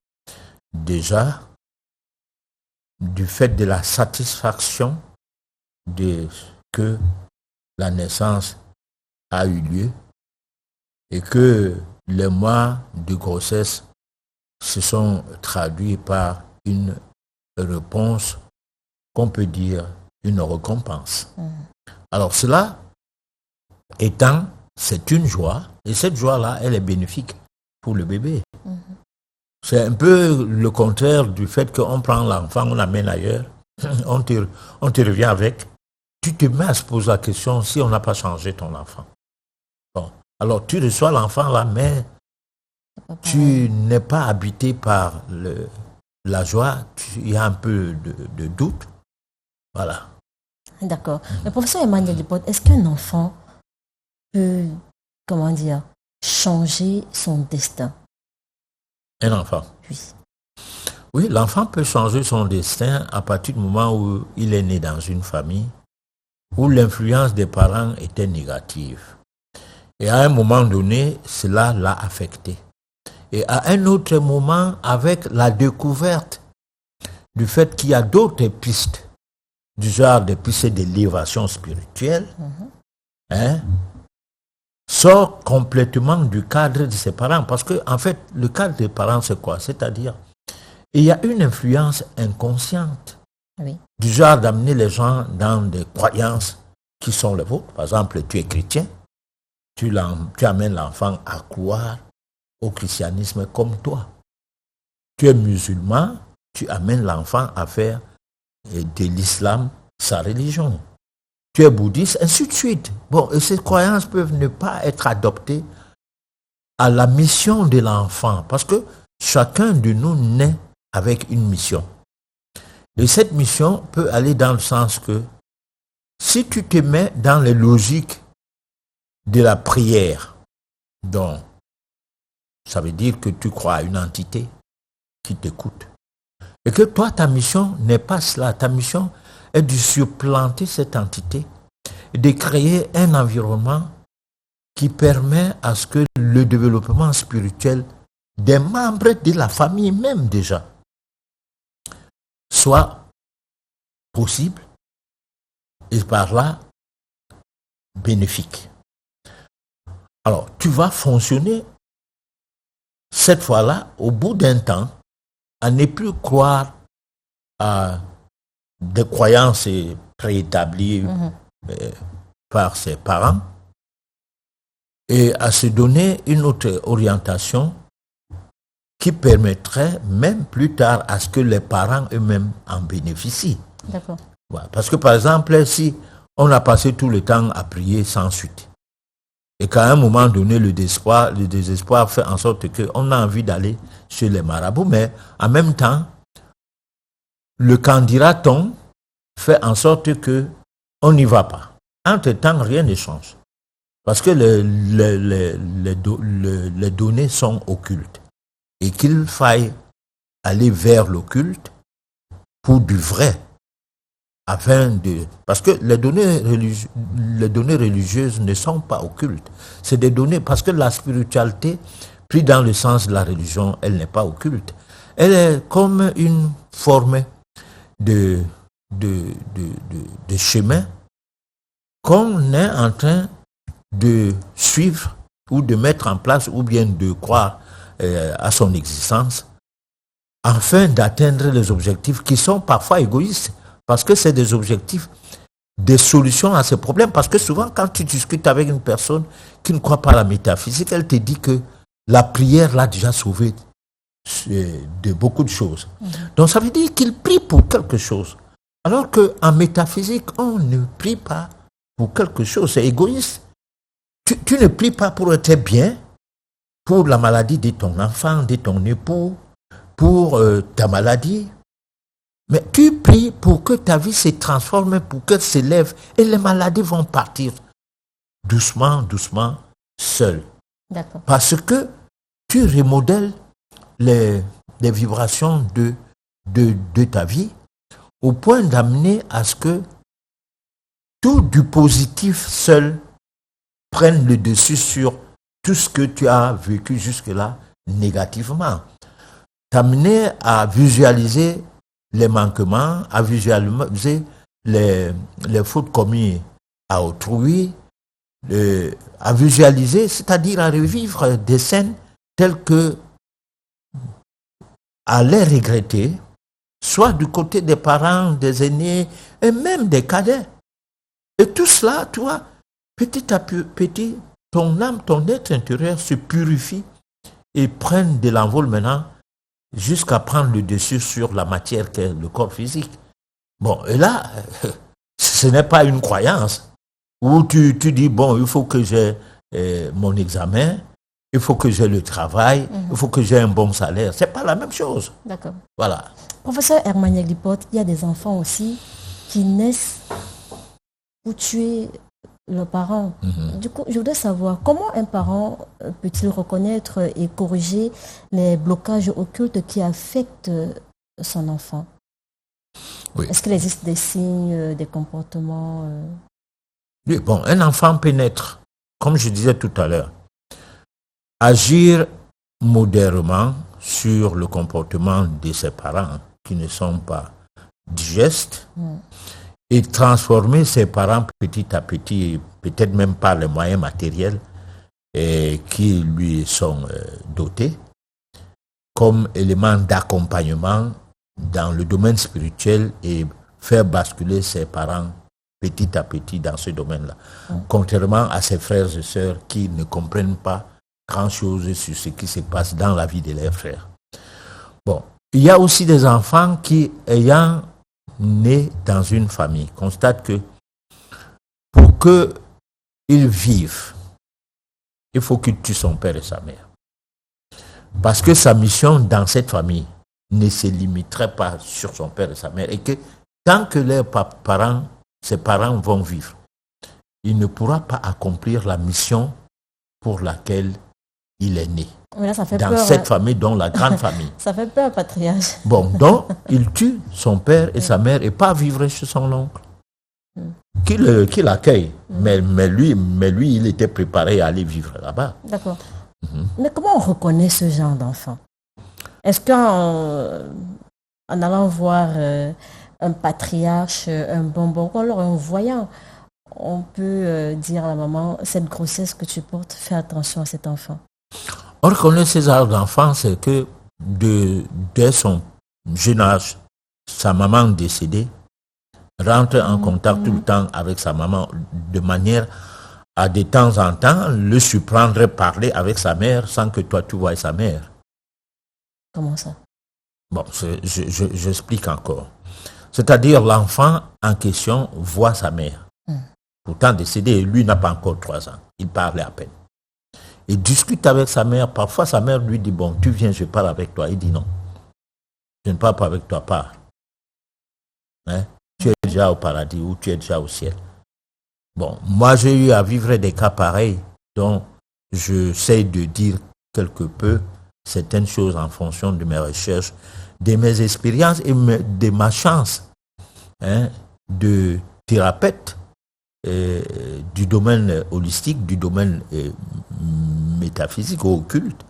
Déjà, du fait de la satisfaction de que la naissance a eu lieu et que les mois de grossesse se sont traduits par une réponse qu'on peut dire une récompense. Alors cela étant, c'est une joie et cette joie-là, elle est bénéfique pour le bébé. C'est un peu le contraire du fait qu'on prend l'enfant, on l'amène ailleurs, on te revient avec. Tu te mets à se poser la question si on n'a pas changé ton enfant. Bon. Alors tu reçois l'enfant là, mais tu n'es pas habité par la joie, il y a un peu de doute. Voilà. D'accord. Mais professeur Emmanuel Depote, est-ce qu'un enfant peut, changer son destin? Un enfant? Oui. Oui, l'enfant peut changer son destin à partir du moment où il est né dans une famille où l'influence des parents était négative. Et à un moment donné, cela l'a affecté. Et à un autre moment, avec la découverte du fait qu'il y a d'autres pistes, du genre des pistes d'élévation spirituelle, sort complètement du cadre de ses parents. Parce que, en fait, le cadre des parents, c'est quoi? C'est-à-dire, il y a une influence inconsciente, du genre d'amener les gens dans des croyances qui sont les vôtres. Par exemple, tu es chrétien, tu amènes l'enfant à croire au christianisme comme toi. Tu es musulman, tu amènes l'enfant à faire de l'islam sa religion. Tu es bouddhiste, ainsi de suite. Bon, et ces croyances peuvent ne pas être adoptées à la mission de l'enfant, parce que chacun de nous naît avec une mission. Et cette mission peut aller dans le sens que si tu te mets dans les logiques de la prière, donc ça veut dire que tu crois à une entité qui t'écoute. Et que toi, ta mission n'est pas cela. Ta mission est de supplanter cette entité et de créer un environnement qui permet à ce que le développement spirituel des membres de la famille même déjà soit possible et par là bénéfique. Alors, tu vas fonctionner cette fois-là, au bout d'un temps, à ne plus croire à des croyances préétablies par ses parents et à se donner une autre orientation qui permettrait même plus tard à ce que les parents eux-mêmes en bénéficient. D'accord. Ouais, parce que par exemple, si on a passé tout le temps à prier sans suite, et qu'à un moment donné, le désespoir fait en sorte qu'on a envie d'aller chez les marabouts, mais en même temps, le candidaton fait en sorte qu'on n'y va pas. Entre-temps, rien ne change. Parce que les données sont occultes. Et qu'il faille aller vers l'occulte pour du vrai. Parce que les données religieuses ne sont pas occultes. C'est des données, parce que la spiritualité, pris dans le sens de la religion, elle n'est pas occulte. Elle est comme une forme de chemin qu'on est en train de suivre ou de mettre en place ou bien de croire à son existence afin d'atteindre les objectifs qui sont parfois égoïstes. Parce que c'est des objectifs, des solutions à ces problèmes. Parce que souvent, quand tu discutes avec une personne qui ne croit pas à la métaphysique, elle te dit que la prière l'a déjà sauvé de beaucoup de choses. Donc ça veut dire qu'il prie pour quelque chose. Alors qu'en métaphysique, on ne prie pas pour quelque chose. C'est égoïste. Tu ne pries pas pour être bien, pour la maladie de ton enfant, de ton époux, pour ta maladie. Mais tu pries pour que ta vie se transforme, pour qu'elle s'élève et les maladies vont partir doucement, doucement, seules. D'accord. Parce que tu remodèles les vibrations de ta vie au point d'amener à ce que tout du positif seul prenne le dessus sur tout ce que tu as vécu jusque-là négativement. T'amener à visualiser les manquements, à visualiser les fautes commises à autrui, à visualiser, c'est-à-dire à revivre des scènes telles que à les regretter, soit du côté des parents, des aînés et même des cadets. Et tout cela, toi, petit à petit, ton âme, ton être intérieur se purifie et prennent de l'envol maintenant jusqu'à prendre le dessus sur la matière qu'est le corps physique. Bon, et là, ce n'est pas une croyance où tu dis, bon, il faut que j'ai mon examen, il faut que j'ai le travail, il faut que j'ai un bon salaire. C'est pas la même chose. D'accord. Voilà. Professeur Hermaniak Lipote, il y a des enfants aussi qui naissent pour tuer leurs parents. Du coup, je voudrais savoir comment un parent peut-il reconnaître et corriger les blocages occultes qui affectent son enfant? Oui. Est-ce qu'il existe des signes, des comportements Oui, bon, un enfant peut naître, comme je disais tout à l'heure, agir modérément sur le comportement de ses parents qui ne sont pas digestes et transformer ses parents petit à petit, peut-être même par les moyens matériels qui lui sont dotés, comme élément d'accompagnement dans le domaine spirituel et faire basculer ses parents petit à petit dans ce domaine-là. Contrairement à ses frères et sœurs qui ne comprennent pas grand-chose sur ce qui se passe dans la vie de leurs frères. Bon, il y a aussi des enfants qui, ayant né dans une famille, constatent que pour qu'ils vivent, il faut qu'il tue son père et sa mère. Parce que sa mission dans cette famille ne se limiterait pas sur son père et sa mère et que tant que ses parents vont vivre, il ne pourra pas accomplir la mission pour laquelle il est né. Là, ça fait dans peur, cette famille, dont la grande famille. Ça fait peur, patriarche. Bon, donc, il tue son père et sa mère et pas vivre chez son oncle. Qui l'accueille. Mais lui, il était préparé à aller vivre là-bas. D'accord. Mais comment on reconnaît ce genre d'enfant? Est-ce qu'en allant voir un patriarche, un bonbon, ou alors un voyant, on peut dire à la maman, cette grossesse que tu portes, fais attention à cet enfant? On reconnaît ces genres d'enfants, c'est que dès son jeune âge, sa maman décédée rentre en contact tout le temps avec sa maman de manière à de temps en temps le surprendre parler avec sa mère sans que toi tu voies sa mère. Comment ça? Bon, j'explique encore. C'est-à-dire l'enfant en question voit sa mère. Pourtant décédée, et lui n'a pas encore 3 ans. Il parlait à peine. Il discute avec sa mère. Parfois sa mère lui dit, bon, tu viens, je parle avec toi. Il dit non. Je ne parle pas avec toi, pars. Hein? Tu es déjà au paradis ou tu es déjà au ciel. Bon, moi j'ai eu à vivre des cas pareils, dont j'essaie de dire quelque peu certaines choses en fonction de mes recherches, de mes expériences et de ma chance de thérapeute du domaine holistique, du domaine métaphysique ou occulte,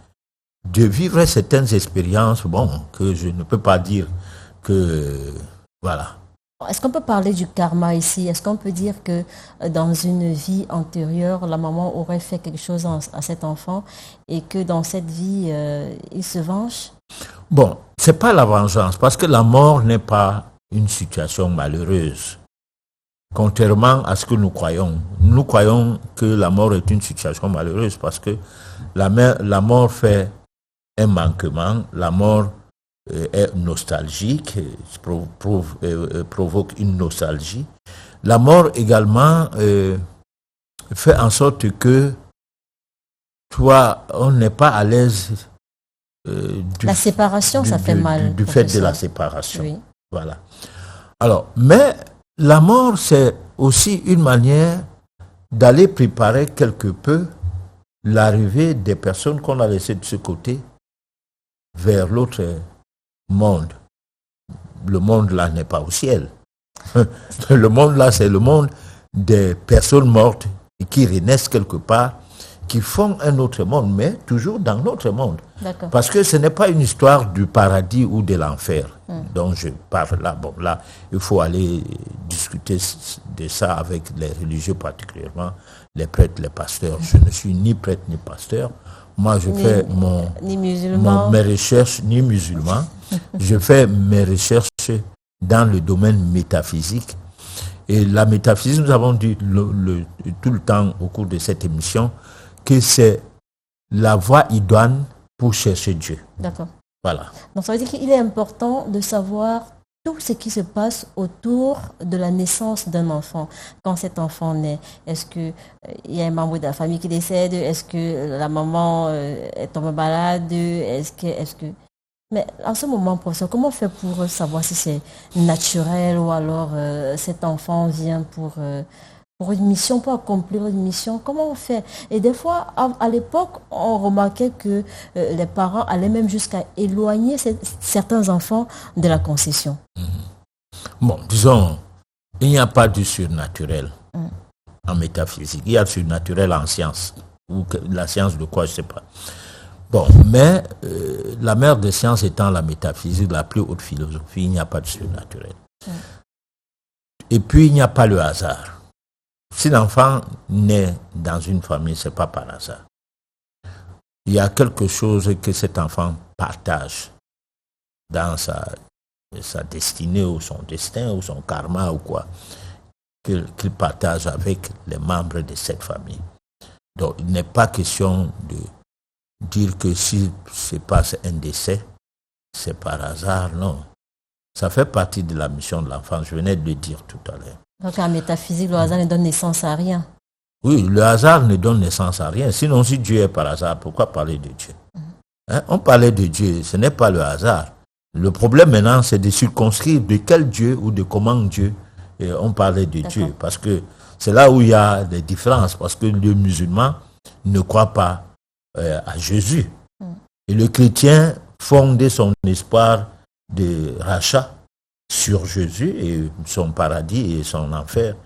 de vivre certaines expériences, bon, que je ne peux pas dire que, voilà. Est-ce qu'on peut parler du karma ici? Est-ce qu'on peut dire que dans une vie antérieure, la maman aurait fait quelque chose à cet enfant et que dans cette vie, il se venge? Bon, c'est pas la vengeance, parce que la mort n'est pas une situation malheureuse. Contrairement à ce que nous croyons que la mort est une situation malheureuse parce que la mort fait un manquement, la mort est nostalgique, provoque une nostalgie. La mort également fait en sorte que toi, on n'est pas à l'aise la séparation, ça fait mal. Du fait de la séparation. Oui. Voilà. Alors, mais la mort, c'est aussi une manière d'aller préparer quelque peu l'arrivée des personnes qu'on a laissées de ce côté vers l'autre monde. Le monde là n'est pas au ciel. Le monde là, c'est le monde des personnes mortes qui renaissent quelque part, qui font un autre monde, mais toujours dans notre monde. D'accord. Parce que ce n'est pas une histoire du paradis ou de l'enfer dont je parle là. Bon, là, il faut aller discuter de ça avec les religieux, particulièrement les prêtres, les pasteurs. Je ne suis ni prêtre ni pasteur. Moi, je fais mes recherches, ni musulman. Je fais mes recherches dans le domaine métaphysique. Et la métaphysique, nous avons dit tout le temps au cours de cette émission que c'est la voie idoine pour chercher Dieu. D'accord. Voilà. Donc ça veut dire qu'il est important de savoir tout ce qui se passe autour de la naissance d'un enfant. Quand cet enfant naît, est-ce que il y a un membre de la famille qui décède? Est-ce que la maman est tombée malade? Est-ce que... Mais en ce moment, professeur, comment on fait pour savoir si c'est naturel ou alors cet enfant vient pour une mission, pour accomplir une mission? Comment on fait? Et des fois, à l'époque, on remarquait que les parents allaient même jusqu'à éloigner certains enfants de la conception. Bon, disons, il n'y a pas du surnaturel en métaphysique. Il y a du surnaturel en science. Ou la science de quoi, je ne sais pas. Bon, mais la mère des sciences étant la métaphysique, la plus haute philosophie, il n'y a pas de surnaturel. Et puis, il n'y a pas le hasard. Si l'enfant naît dans une famille, ce n'est pas par hasard. Il y a quelque chose que cet enfant partage dans sa destinée ou son destin ou son karma ou quoi, qu'il partage avec les membres de cette famille. Donc, il n'est pas question de dire que si se passe un décès, c'est par hasard, non. Ça fait partie de la mission de l'enfant, je venais de le dire tout à l'heure. Donc en métaphysique, le hasard ne donne naissance à rien. Oui, le hasard ne donne naissance à rien. Sinon, si Dieu est par hasard, pourquoi parler de Dieu? On parlait de Dieu, ce n'est pas le hasard. Le problème maintenant, c'est de circonscrire de quel Dieu ou de comment Dieu on parlait de Dieu. Parce que c'est là où il y a des différences. Parce que le musulman ne croit pas à Jésus. Et le chrétien fonde son espoir de rachat sur Jésus, et son paradis et son enfer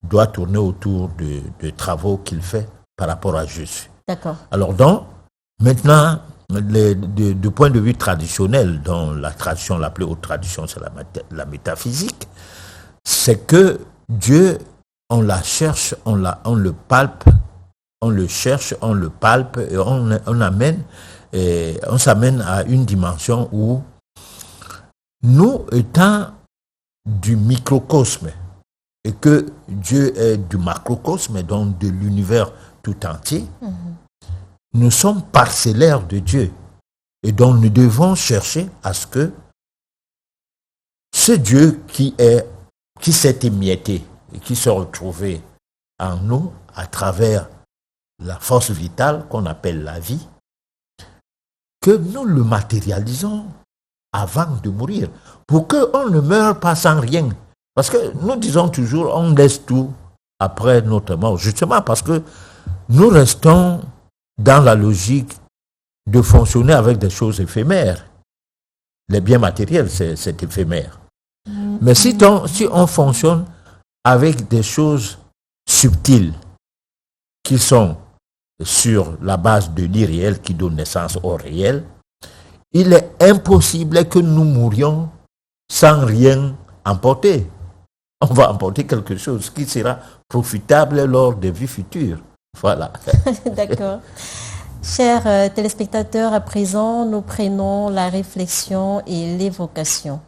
doit tourner autour de travaux qu'il fait par rapport à Jésus. D'accord. Alors donc, maintenant, du point de vue traditionnel, dont la tradition, la plus haute tradition, c'est la métaphysique, c'est que Dieu, on la cherche, on le palpe, on le cherche, on le palpe, et on s'amène à une dimension où nous, étant du microcosme, et que Dieu est du macrocosme, donc de l'univers tout entier, nous sommes parcellaires de Dieu. Et donc nous devons chercher à ce que ce Dieu qui s'est émietté et qui s'est retrouvé en nous à travers la force vitale qu'on appelle la vie, que nous le matérialisons avant de mourir, pour qu'on ne meure pas sans rien. Parce que nous disons toujours, on laisse tout après notre mort, justement parce que nous restons dans la logique de fonctionner avec des choses éphémères. Les biens matériels, c'est éphémère. Mais si on fonctionne avec des choses subtiles, qui sont sur la base de l'irréel qui donne naissance au réel, il est impossible que nous mourions sans rien emporter. On va emporter quelque chose qui sera profitable lors des vies futures. Voilà. D'accord. Chers téléspectateurs, à présent, nous prenons la réflexion et l'évocation.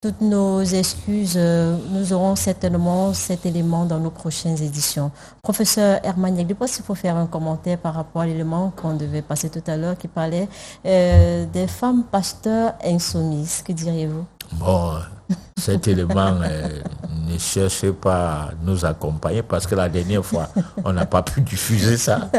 Toutes nos excuses, nous aurons certainement cet élément dans nos prochaines éditions. Professeur Hermaniak, je pense qu'il faut faire un commentaire par rapport à l'élément qu'on devait passer tout à l'heure qui parlait des femmes pasteurs insoumises. Que diriez-vous? Bon, cet élément, ne cherchez pas à nous accompagner parce que la dernière fois, on n'a pas pu diffuser ça.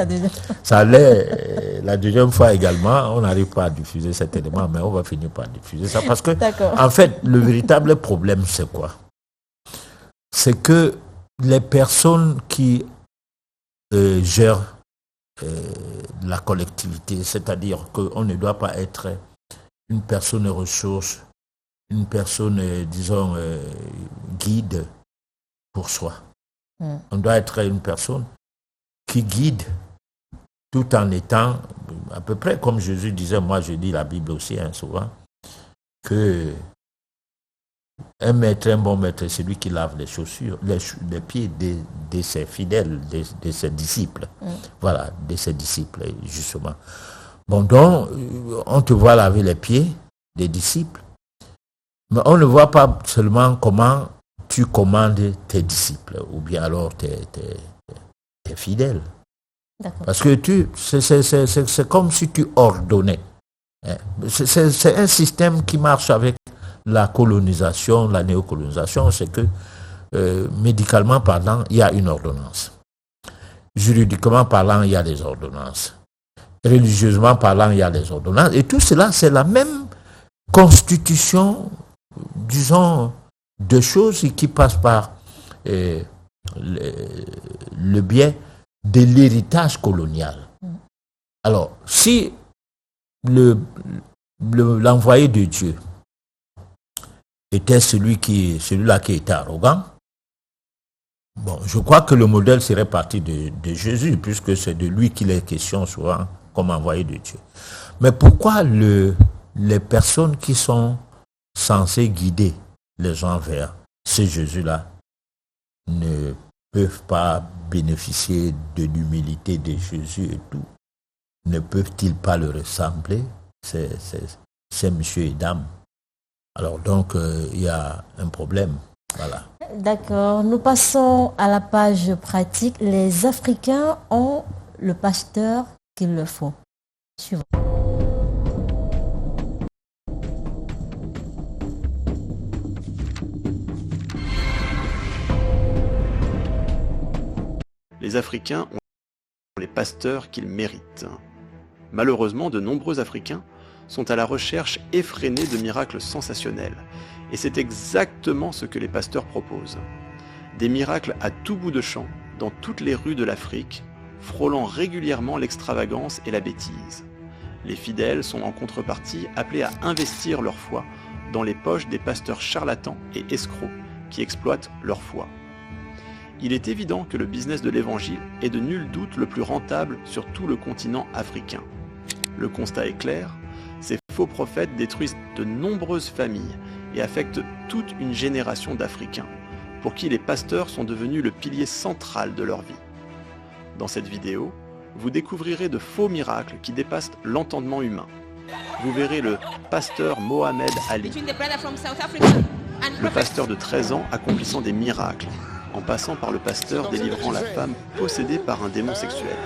Ça allait, la deuxième fois également, on n'arrive pas à diffuser cet élément, mais on va finir par diffuser ça parce que, en fait, le véritable problème, c'est quoi? C'est que les personnes qui gèrent la collectivité, c'est-à-dire qu'on ne doit pas être une personne ressource une personne, disons, guide pour soi. On doit être une personne qui guide tout en étant à peu près comme Jésus disait, moi je lis la Bible aussi souvent, que un bon maître, c'est celui qui lave les chaussures, les pieds de ses fidèles, de ses disciples. Voilà, de ses disciples, justement. Bon, donc, on te voit laver les pieds des disciples, mais on ne voit pas seulement comment tu commandes tes disciples, ou bien alors tes fidèles. D'accord. Parce que c'est comme si tu ordonnais. C'est un système qui marche avec la colonisation, la néocolonisation, c'est que médicalement parlant, il y a une ordonnance. Juridiquement parlant, il y a des ordonnances. Religieusement parlant, il y a des ordonnances. Et tout cela, c'est la même constitution, disons, de choses qui passent par le biais de l'héritage colonial. Alors, si l'envoyé de Dieu était celui-là qui était arrogant, bon, je crois que le modèle serait parti de Jésus, puisque c'est de lui qu'il est question souvent comme envoyé de Dieu. Mais pourquoi les personnes qui sont censées guider les gens vers ce Jésus-là ne peuvent pas bénéficier de l'humilité de Jésus et tout? Ne peuvent-ils pas le ressembler, ces messieurs et dames? Alors donc, il y a un problème. Voilà. D'accord. Nous passons à la page pratique. Les Africains ont le pasteur qu'il leur faut. Suivant. Les Africains ont les pasteurs qu'ils méritent. Malheureusement, de nombreux Africains sont à la recherche effrénée de miracles sensationnels. Et c'est exactement ce que les pasteurs proposent. Des miracles à tout bout de champ, dans toutes les rues de l'Afrique, frôlant régulièrement l'extravagance et la bêtise. Les fidèles sont en contrepartie appelés à investir leur foi dans les poches des pasteurs charlatans et escrocs qui exploitent leur foi. Il est évident que le business de l'évangile est de nul doute le plus rentable sur tout le continent africain. Le constat est clair, ces faux prophètes détruisent de nombreuses familles et affectent toute une génération d'Africains, pour qui les pasteurs sont devenus le pilier central de leur vie. Dans cette vidéo, vous découvrirez de faux miracles qui dépassent l'entendement humain. Vous verrez le pasteur Mohamed Ali, le pasteur de 13 ans accomplissant des miracles, en passant par le pasteur délivrant la femme possédée par un démon sexuel.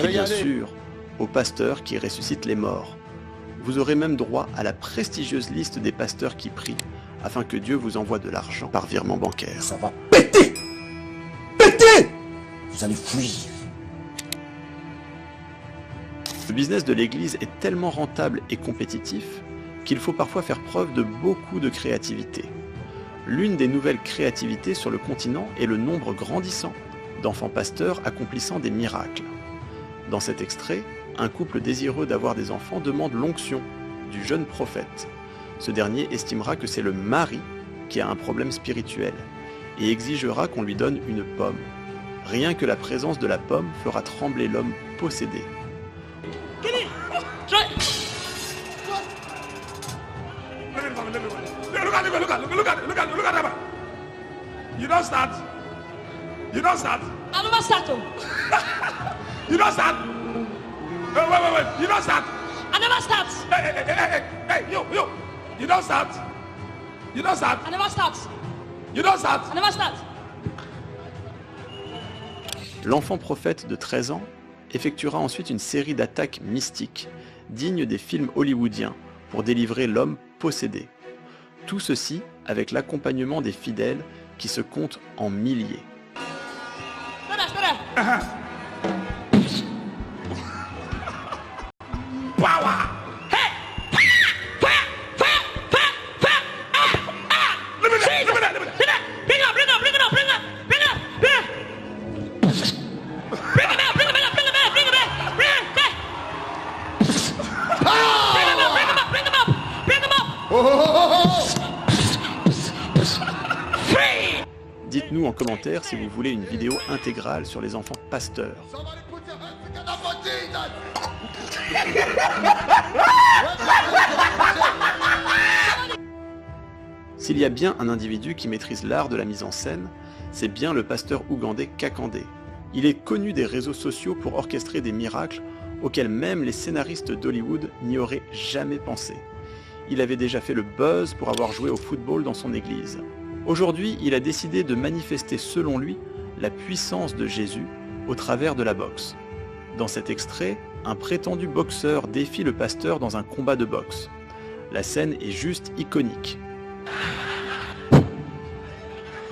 Et bien sûr, au pasteur qui ressuscite les morts. Vous aurez même droit à la prestigieuse liste des pasteurs qui prient afin que Dieu vous envoie de l'argent par virement bancaire. Ça va péter! Péter! Vous allez fuir. Le business de l'Église est tellement rentable et compétitif qu'il faut parfois faire preuve de beaucoup de créativité. L'une des nouvelles créativités sur le continent est le nombre grandissant d'enfants pasteurs accomplissant des miracles. Dans cet extrait, un couple désireux d'avoir des enfants demande l'onction du jeune prophète. Ce dernier estimera que c'est le mari qui a un problème spirituel et exigera qu'on lui donne une pomme. Rien que la présence de la pomme fera trembler l'homme possédé. You don't start. You don't start. I never start. You don't start. Wait. You don't start. I never start. Hey, you. You don't start. You don't start. I never start. You don't start. I never start. L'enfant prophète de 13 ans effectuera ensuite une série d'attaques mystiques, dignes des films hollywoodiens, pour délivrer l'homme possédé. Tout ceci avec l'accompagnement des fidèles qui se comptent en milliers. Dites-nous en commentaire si vous voulez une vidéo intégrale sur les enfants pasteurs. Somebody put your hands together for Jesus. S'il y a bien un individu qui maîtrise l'art de la mise en scène, c'est bien le pasteur ougandais Kakandé. Il est connu des réseaux sociaux pour orchestrer des miracles auxquels même les scénaristes d'Hollywood n'y auraient jamais pensé. Il avait déjà fait le buzz pour avoir joué au football dans son église. Aujourd'hui, il a décidé de manifester selon lui la puissance de Jésus au travers de la boxe. Dans cet extrait, un prétendu boxeur défie le pasteur dans un combat de boxe. La scène est juste iconique.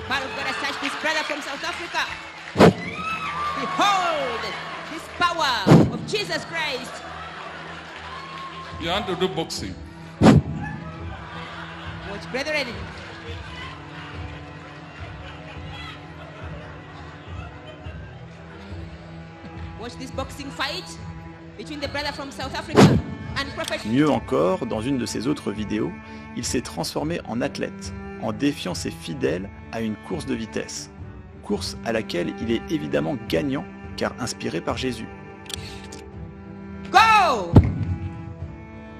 Man of God, I touch this brother from South Africa. Behold, this power of Jesus Christ. You want to do boxing? Watch, brethren. Watch this boxing fight between the brother from South Africa and Prophet. Mieux encore, dans une de ses autres vidéos, il s'est transformé en athlète, en défiant ses fidèles à une course de vitesse. Course à laquelle il est évidemment gagnant, car inspiré par Jésus. Go!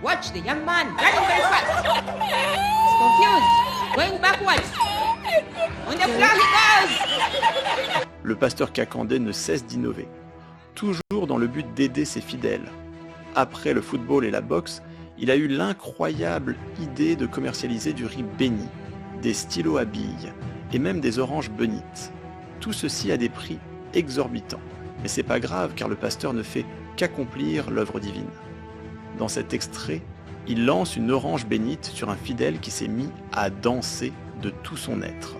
Watch the young man running very fast. He's confused, going backwards. On the floor he goes. Le pasteur Kakandé ne cesse d'innover, toujours dans le but d'aider ses fidèles. Après le football et la boxe, il a eu l'incroyable idée de commercialiser du riz béni, des stylos à billes et même des oranges benites. Tout ceci à des prix exorbitants. Mais c'est pas grave car le pasteur ne fait qu'accomplir l'œuvre divine. Dans cet extrait, il lance une orange bénite sur un fidèle qui s'est mis à danser de tout son être.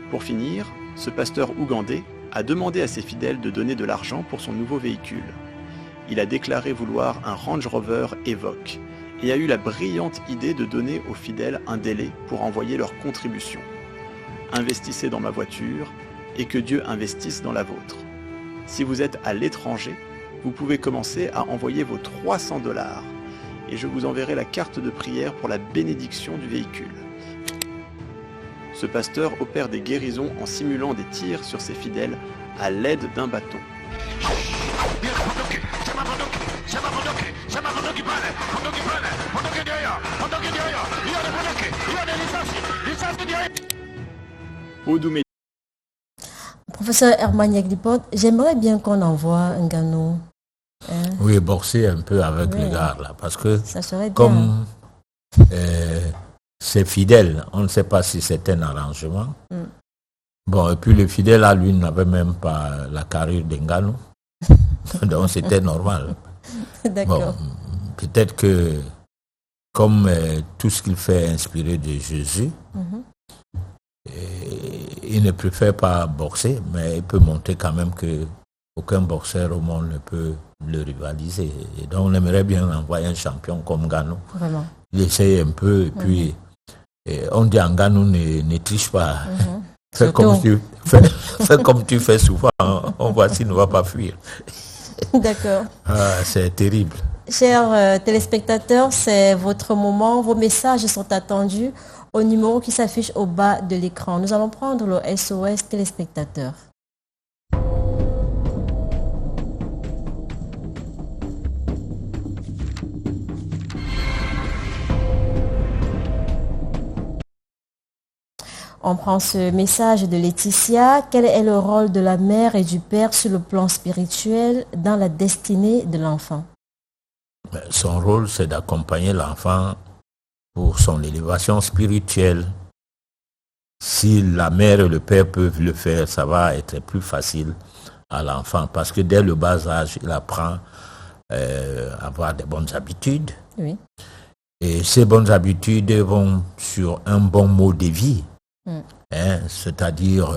Pour finir, ce pasteur ougandais a demandé à ses fidèles de donner de l'argent pour son nouveau véhicule. Il a déclaré vouloir un Range Rover Evoque et a eu la brillante idée de donner aux fidèles un délai pour envoyer leur contribution. Investissez dans ma voiture et que Dieu investisse dans la vôtre. Si vous êtes à l'étranger, vous pouvez commencer à envoyer vos 300 $ et je vous enverrai la carte de prière pour la bénédiction du véhicule. Ce pasteur opère des guérisons en simulant des tirs sur ses fidèles à l'aide d'un bâton. Odoumé. Professeur Herman Yaglipot, j'aimerais bien qu'on envoie Ngannou. Oui, boxer un peu avec Oui. les gars là, parce que Ça serait bien. comme c'est fidèle, on ne sait pas si c'est un arrangement. Bon, et puis le fidèle là, lui, n'avait même pas la carrure d'Ngannou. Donc c'était normal. D'accord. Bon, peut-être que comme tout ce qu'il fait est inspiré de Jésus, il ne préfère pas boxer, mais il peut montrer quand même que aucun boxeur au monde ne peut le rivaliser. Et donc on aimerait bien envoyer un champion comme Ngannou. Vraiment. Il essaye un peu et puis on dit Ngannou ne triche pas. Fais comme tu fais souvent, on voit s'il ne va pas fuir. D'accord. Ah, c'est terrible. Chers téléspectateurs, c'est votre moment. Vos messages sont attendus au numéro qui s'affiche au bas de l'écran. Nous allons prendre le SOS téléspectateur. On prend ce message de Laetitia. Quel est le rôle de la mère et du père sur le plan spirituel dans la destinée de l'enfant? Son rôle, c'est d'accompagner l'enfant pour son élévation spirituelle. Si la mère et le père peuvent le faire, ça va être plus facile à l'enfant parce que dès le bas âge, il apprend à avoir des bonnes habitudes. Oui. Et ces bonnes habitudes vont sur un bon mode de vie. C'est-à-dire,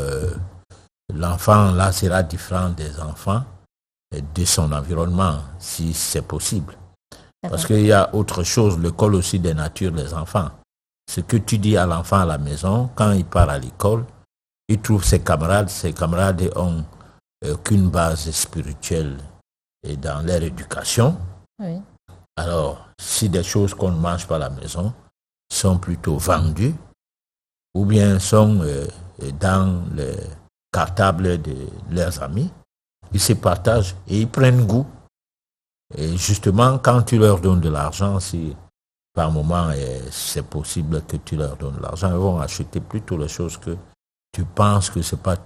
l'enfant là sera différent des enfants de son environnement, si c'est possible. Parce qu'il y a autre chose, l'école aussi des natures des enfants. Ce que tu dis à l'enfant à la maison, quand il part à l'école, il trouve ses camarades ont aucune base spirituelle et dans leur éducation. Oui. Alors, si des choses qu'on ne mange pas à la maison sont plutôt vendues, ou bien sont dans le cartable de leurs amis. Ils se partagent et ils prennent goût. Et justement, quand tu leur donnes de l'argent, si par moment c'est possible que tu leur donnes de l'argent, ils vont acheter plutôt les choses que tu penses que ce n'est pas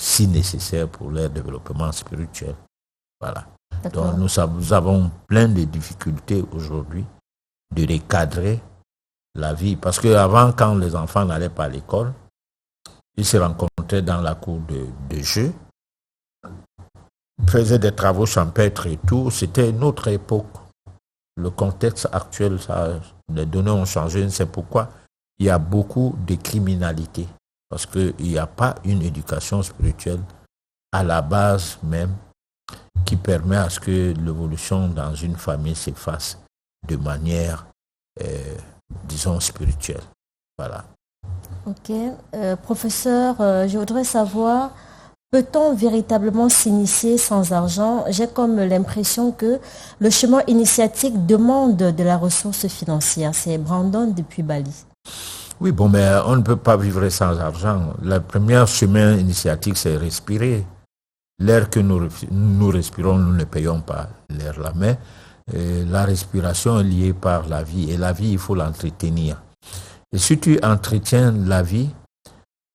si nécessaire pour leur développement spirituel. Voilà. Donc nous avons plein de difficultés aujourd'hui de recadrer la vie. Parce qu'avant, quand les enfants n'allaient pas à l'école, ils se rencontraient dans la cour de jeu, faisaient des travaux champêtres et tout. C'était une autre époque. Le contexte actuel, les données ont changé. C'est pourquoi il y a beaucoup de criminalité. Parce qu'il n'y a pas une éducation spirituelle à la base même qui permet à ce que l'évolution dans une famille se fasse de manière, disons, spirituelle. Voilà. Ok. Professeur, je voudrais savoir, peut-on véritablement s'initier sans argent? J'ai comme l'impression que le chemin initiatique demande de la ressource financière. C'est Brandon depuis Bali. Oui, bon, mais on ne peut pas vivre sans argent. Le premier chemin initiatique, c'est respirer. L'air que nous respirons, nous ne payons pas l'air là, mais la respiration est liée par la vie. Et la vie, il faut l'entretenir. Et si tu entretiens la vie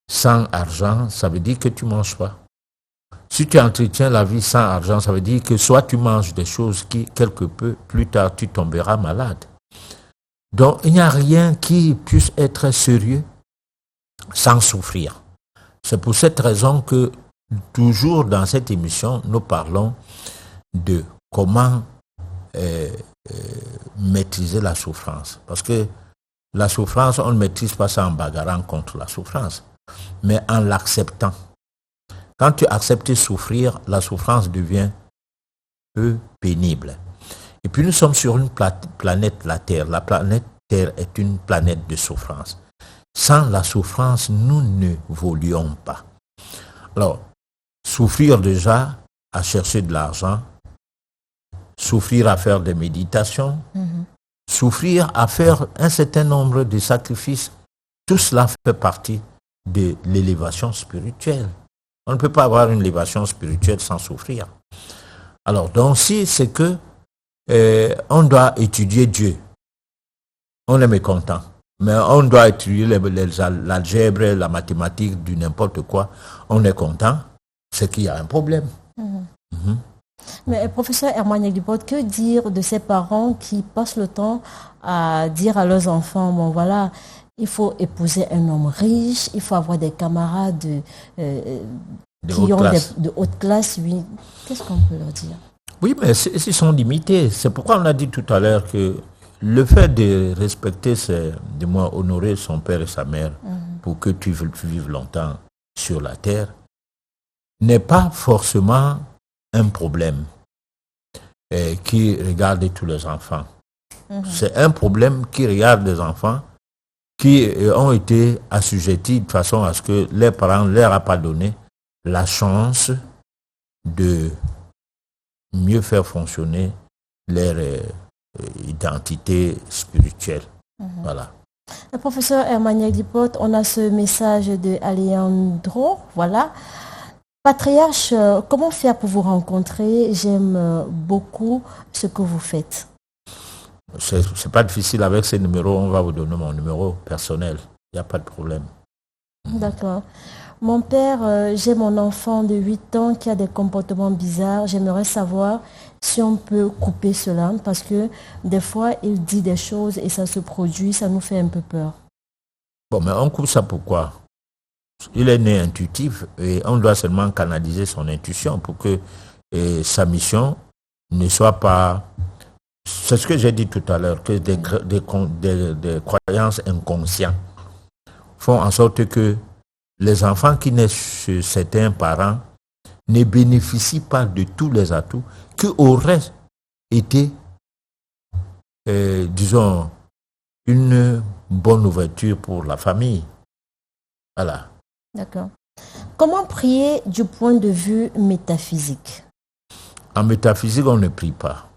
sans argent, ça veut dire que tu ne manges pas. Si tu entretiens la vie sans argent, ça veut dire que soit tu manges des choses qui, quelque peu plus tard, tu tomberas malade. Donc, il n'y a rien qui puisse être sérieux sans souffrir. C'est pour cette raison que toujours dans cette émission, nous parlons de comment maîtriser la souffrance. Parce que la souffrance, on ne maîtrise pas ça en bagarrant contre la souffrance, mais en l'acceptant. Quand tu acceptes de souffrir, la souffrance devient peu pénible. Et puis nous sommes sur une planète, la Terre. La planète Terre est une planète de souffrance. Sans la souffrance, nous ne volions pas. Alors, souffrir déjà à chercher de l'argent, souffrir à faire des méditations, souffrir à faire un certain nombre de sacrifices, tout cela fait partie de l'élévation spirituelle. On ne peut pas avoir une élévation spirituelle sans souffrir. Alors, donc, si c'est que on doit étudier Dieu, on est mécontent. Mais on doit étudier l'algèbre, la mathématique, du n'importe quoi, on est content, c'est qu'il y a un problème. Mais professeur Herman Yaglibot, que dire de ces parents qui passent le temps à dire à leurs enfants, bon voilà, il faut épouser un homme riche, il faut avoir des camarades qui ont de haute classe, oui. Qu'est-ce qu'on peut leur dire? Oui, mais ils sont limités. C'est pourquoi on a dit tout à l'heure que le fait de respecter, c'est de moins honorer son père et sa mère pour que tu vives longtemps sur la terre, n'est pas forcément un problème qui regarde tous les enfants. C'est un problème qui regarde les enfants qui ont été assujettis de façon à ce que leurs parents ne leur a pas donné la chance de mieux faire fonctionner leur identité spirituelle. Voilà. Le professeur Herman Yaglibot, on a ce message de Alejandro, voilà. Patriarche, comment faire pour vous rencontrer? J'aime beaucoup ce que vous faites. C'est pas difficile avec ces numéros, on va vous donner mon numéro personnel. Il n'y a pas de problème. D'accord. Mon père, j'ai mon enfant de 8 ans qui a des comportements bizarres. J'aimerais savoir si on peut couper cela parce que des fois, il dit des choses et ça se produit, ça nous fait un peu peur. Bon, mais on coupe ça pourquoi? Il est né intuitif et on doit seulement canaliser son intuition pour que sa mission ne soit pas... C'est ce que j'ai dit tout à l'heure, que des croyances inconscientes font en sorte que les enfants qui naissent chez certains parents ne bénéficient pas de tous les atouts qui auraient été, disons, une bonne ouverture pour la famille. Voilà. D'accord. Comment prier du point de vue métaphysique? En métaphysique, on ne prie pas.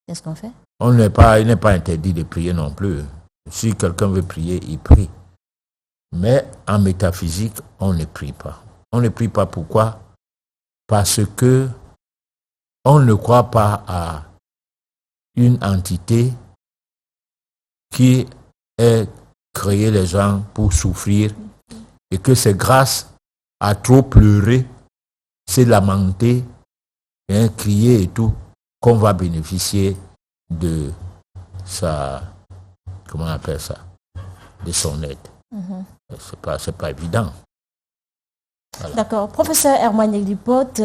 Qu'est-ce qu'on fait? Il n'est pas interdit de prier non plus. Si quelqu'un veut prier, il prie. Mais en métaphysique, on ne prie pas. On ne prie pas pourquoi? Parce que on ne croit pas à une entité qui ait créé les gens pour souffrir et que c'est grâce à trop pleurer, se lamenter, crier et tout, qu'on va bénéficier de sa, comment on appelle ça, de son aide. C'est pas évident. Voilà. D'accord. Professeur Herman Eglipote,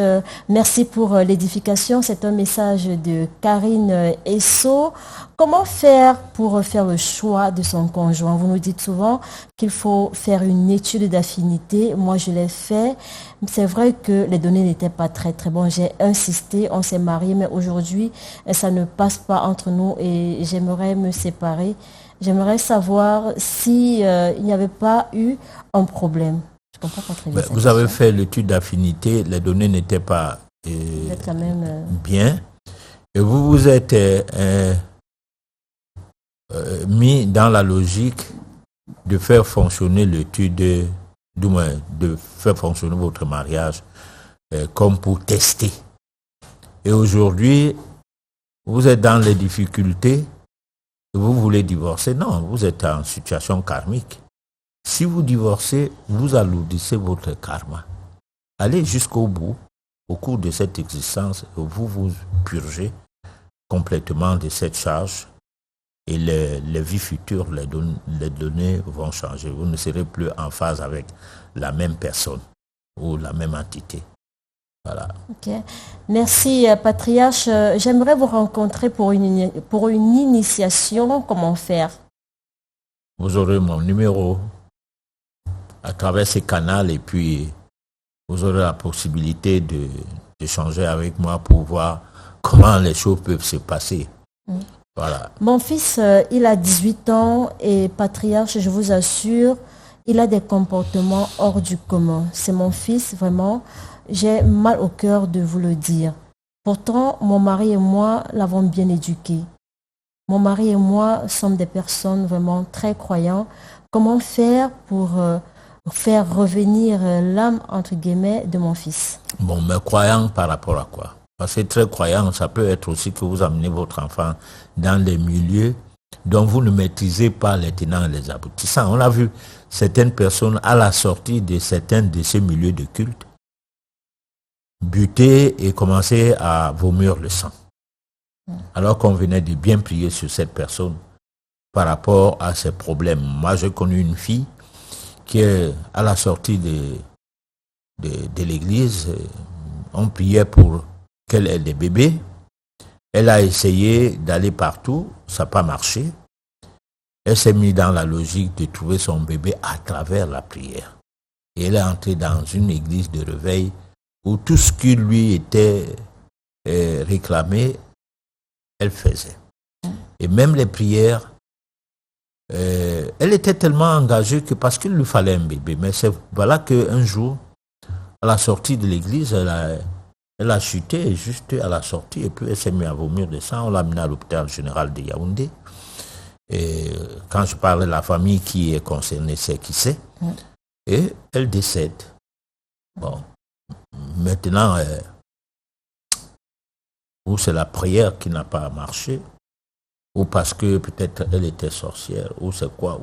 merci pour l'édification. C'est un message de Karine Esso. Comment faire pour faire le choix de son conjoint? Vous nous dites souvent qu'il faut faire une étude d'affinité. Moi, je l'ai fait. C'est vrai que les données n'étaient pas très très bonnes. J'ai insisté, on s'est mariés, mais aujourd'hui, ça ne passe pas entre nous et j'aimerais me séparer. J'aimerais savoir si il n'y avait pas eu un problème. Vous avez fait l'étude d'affinité, les données n'étaient pas bien. Et vous vous êtes mis dans la logique de faire fonctionner l'étude, du moins de faire fonctionner votre mariage comme pour tester. Et aujourd'hui, vous êtes dans les difficultés, vous voulez divorcer. Non, vous êtes en situation karmique. Si vous divorcez, vous alourdissez votre karma. Allez jusqu'au bout, au cours de cette existence, vous vous purgez complètement de cette charge et les vies futures, les données vont changer. Vous ne serez plus en phase avec la même personne ou la même entité. Voilà. Okay. Merci, Patriarche. J'aimerais vous rencontrer pour une initiation. Comment faire? Vous aurez mon numéro à travers ces canaux et puis vous aurez la possibilité d'échanger avec moi pour voir comment les choses peuvent se passer. Voilà. Mon fils, il a 18 ans et Patriarche, je vous assure, il a des comportements hors du commun. C'est mon fils, vraiment. J'ai mal au cœur de vous le dire. Pourtant, mon mari et moi l'avons bien éduqué. Mon mari et moi sommes des personnes vraiment très croyantes. Comment faire pour faire revenir l'âme, entre guillemets, de mon fils? Bon, mais croyant par rapport à quoi? Parce que très croyant, ça peut être aussi que vous amenez votre enfant dans des milieux dont vous ne maîtrisez pas les tenants et les aboutissants. On a vu certaines personnes à la sortie de certains de ces milieux de culte buter et commencer à vomir le sang. Alors qu'on venait de bien prier sur cette personne par rapport à ses problèmes. Moi, j'ai connu une fille qui, à la sortie de l'église, on priait pour qu'elle ait des bébés. Elle a essayé d'aller partout, ça n'a pas marché. Elle s'est mise dans la logique de trouver son bébé à travers la prière. Et elle est entrée dans une église de réveil où tout ce qui lui était réclamé, elle faisait. Et même les prières, elle était tellement engagée que parce qu'il lui fallait un bébé. Mais voilà qu'un jour, à la sortie de l'église, elle a chuté juste à la sortie et puis elle s'est mise à vomir de sang. On l'a amenée à l'hôpital général de Yaoundé. Et quand je parle de la famille qui est concernée, c'est qui c'est. Et elle décède. Bon. Maintenant, ou c'est la prière qui n'a pas marché, ou parce que peut-être elle était sorcière, ou c'est quoi.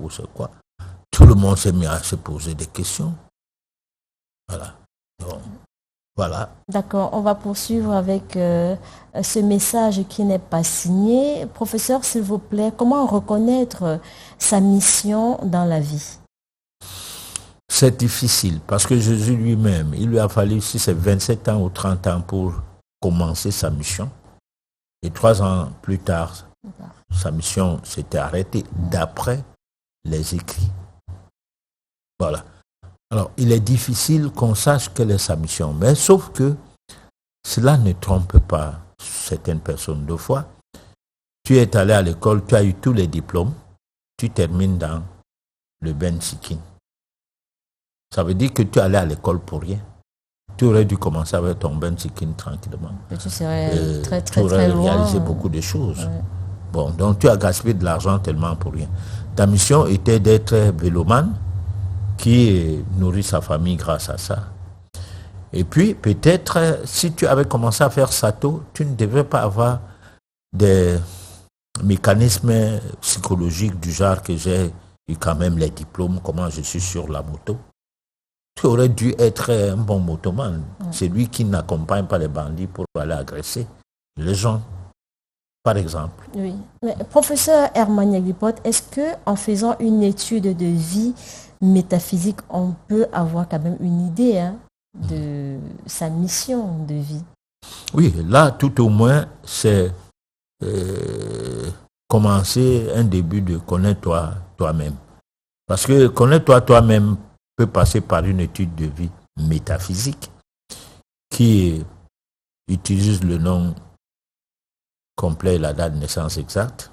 Tout le monde s'est mis à se poser des questions. Voilà. Bon. Voilà. D'accord, on va poursuivre avec ce message qui n'est pas signé. Professeur, s'il vous plaît, comment reconnaître sa mission dans la vie? C'est difficile parce que Jésus lui-même, il lui a fallu, si c'est 27 ans ou 30 ans pour commencer sa mission. Et 3 ans plus tard, sa mission s'était arrêtée d'après les écrits. Voilà. Alors, il est difficile qu'on sache quelle est sa mission. Mais sauf que cela ne trompe pas certaines personnes. Deux fois, tu es allé à l'école, tu as eu tous les diplômes, tu termines dans le Ben Sikin. Ça veut dire que tu es allé à l'école pour rien. Tu aurais dû commencer avec ton Ben Sikin tranquillement. Et tu serais tu aurais réalisé beaucoup de choses. Ouais. Bon, donc tu as gaspillé de l'argent tellement pour rien. Ta mission était d'être vélomane, qui nourrit sa famille grâce à ça. Et puis, peut-être, si tu avais commencé à faire ça tôt, tu ne devais pas avoir des mécanismes psychologiques du genre que j'ai eu quand même les diplômes, comment je suis sur la moto. Tu aurais dû être un bon motoman. C'est lui qui n'accompagne pas les bandits pour aller agresser les gens, par exemple. Oui. Mais, professeur Herman Yaglipot, est-ce qu'en faisant une étude de vie métaphysique, on peut avoir quand même une idée de sa mission de vie? Oui, là, tout au moins, c'est commencer un début de connaître toi-même. Parce que connaître toi-même peut passer par une étude de vie métaphysique qui utilise le nom complet, la date de naissance exacte,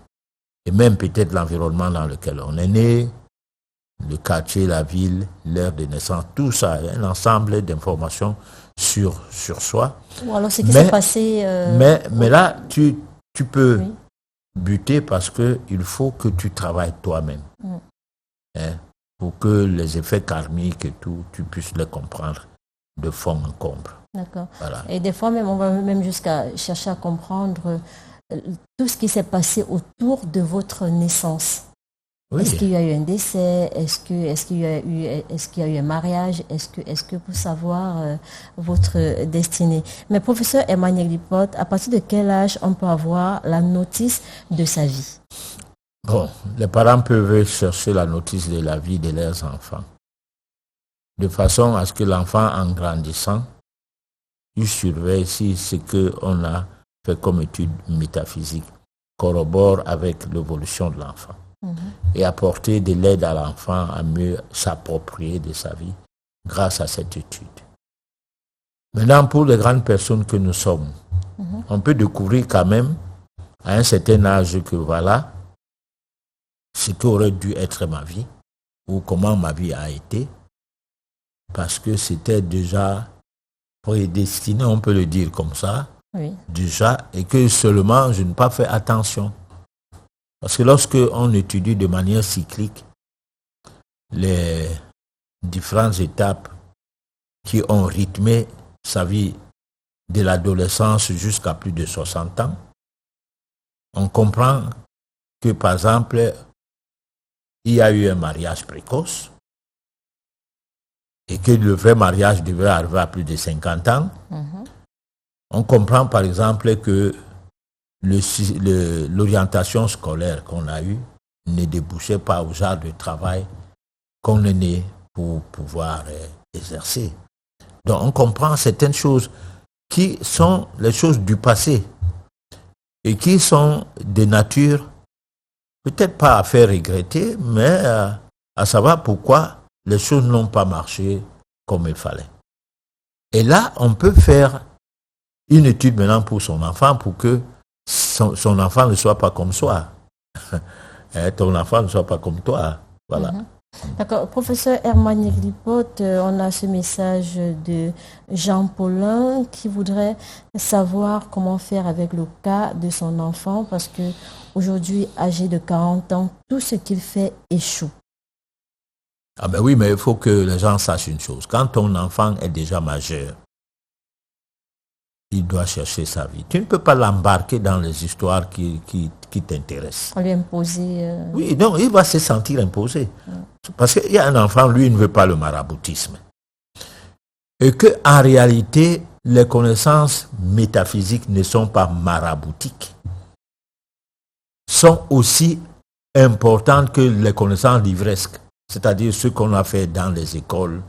et même peut-être l'environnement dans lequel on est né, le quartier, la ville, l'heure de naissance, tout ça, un ensemble d'informations sur soi. Ou alors ce qui s'est passé... Mais là, tu peux buter parce qu'il faut que tu travailles toi-même. Pour que les effets karmiques et tout, tu puisses les comprendre de fond en comble. D'accord. Voilà. Et des fois, même, on va même jusqu'à chercher à comprendre tout ce qui s'est passé autour de votre naissance. Oui. Est-ce qu'il y a eu un décès? Est-ce qu'il y a eu un mariage? Est-ce que pour savoir votre destinée? Mais professeur Herman Yaglipot, à partir de quel âge on peut avoir la notice de sa vie? Bon, les parents peuvent chercher la notice de la vie de leurs enfants, de façon à ce que l'enfant, en grandissant, il surveille si ce qu'on a fait comme étude métaphysique corrobore avec l'évolution de l'enfant. Et apporter de l'aide à l'enfant à mieux s'approprier de sa vie grâce à cette étude. Maintenant, pour les grandes personnes que nous sommes, on peut découvrir quand même à un certain âge que voilà ce qui aurait dû être ma vie ou comment ma vie a été, parce que c'était déjà prédestiné, on peut le dire comme ça, déjà, et que seulement je n'ai pas fait attention. Parce que lorsque on étudie de manière cyclique les différentes étapes qui ont rythmé sa vie de l'adolescence jusqu'à plus de 60 ans, on comprend que, par exemple, il y a eu un mariage précoce et que le vrai mariage devait arriver à plus de 50 ans. On comprend, par exemple, que l'orientation scolaire qu'on a eue ne débouchait pas au genre de travail qu'on est né pour pouvoir exercer. Donc on comprend certaines choses qui sont les choses du passé et qui sont de nature peut-être pas à faire regretter, mais à savoir pourquoi les choses n'ont pas marché comme il fallait. Et là, on peut faire une étude maintenant pour son enfant pour que son enfant ne soit pas comme soi. Ton enfant ne soit pas comme toi. Voilà. D'accord. Professeur Herman Yaglipot, on a ce message de Jean Paulin qui voudrait savoir comment faire avec le cas de son enfant parce que aujourd'hui, âgé de 40 ans, tout ce qu'il fait échoue. Ah ben oui, mais il faut que les gens sachent une chose. Quand ton enfant est déjà majeur, il doit chercher sa vie. Tu ne peux pas l'embarquer dans les histoires qui t'intéressent. On lui imposer... Oui, non, il va se sentir imposé. Parce qu'il y a un enfant, lui, il ne veut pas le maraboutisme. Et qu'en réalité, les connaissances métaphysiques ne sont pas maraboutiques. Sont aussi importantes que les connaissances livresques. C'est-à-dire ce qu'on a fait dans les écoles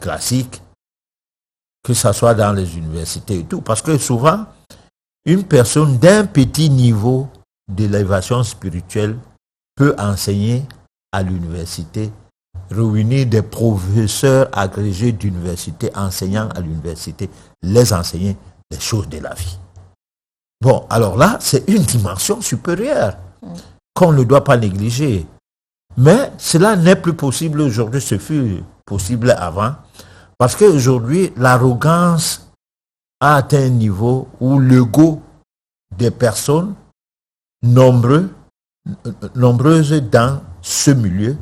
classiques, que ce soit dans les universités et tout. Parce que souvent, une personne d'un petit niveau d'élévation spirituelle peut enseigner à l'université, réunir des professeurs agrégés d'université, enseignants à l'université, les enseigner les choses de la vie. Bon, alors là, c'est une dimension supérieure qu'on ne doit pas négliger. Mais cela n'est plus possible aujourd'hui, ce fut possible avant. Parce qu'aujourd'hui, l'arrogance a atteint un niveau où l'ego des personnes nombreuses dans ce milieu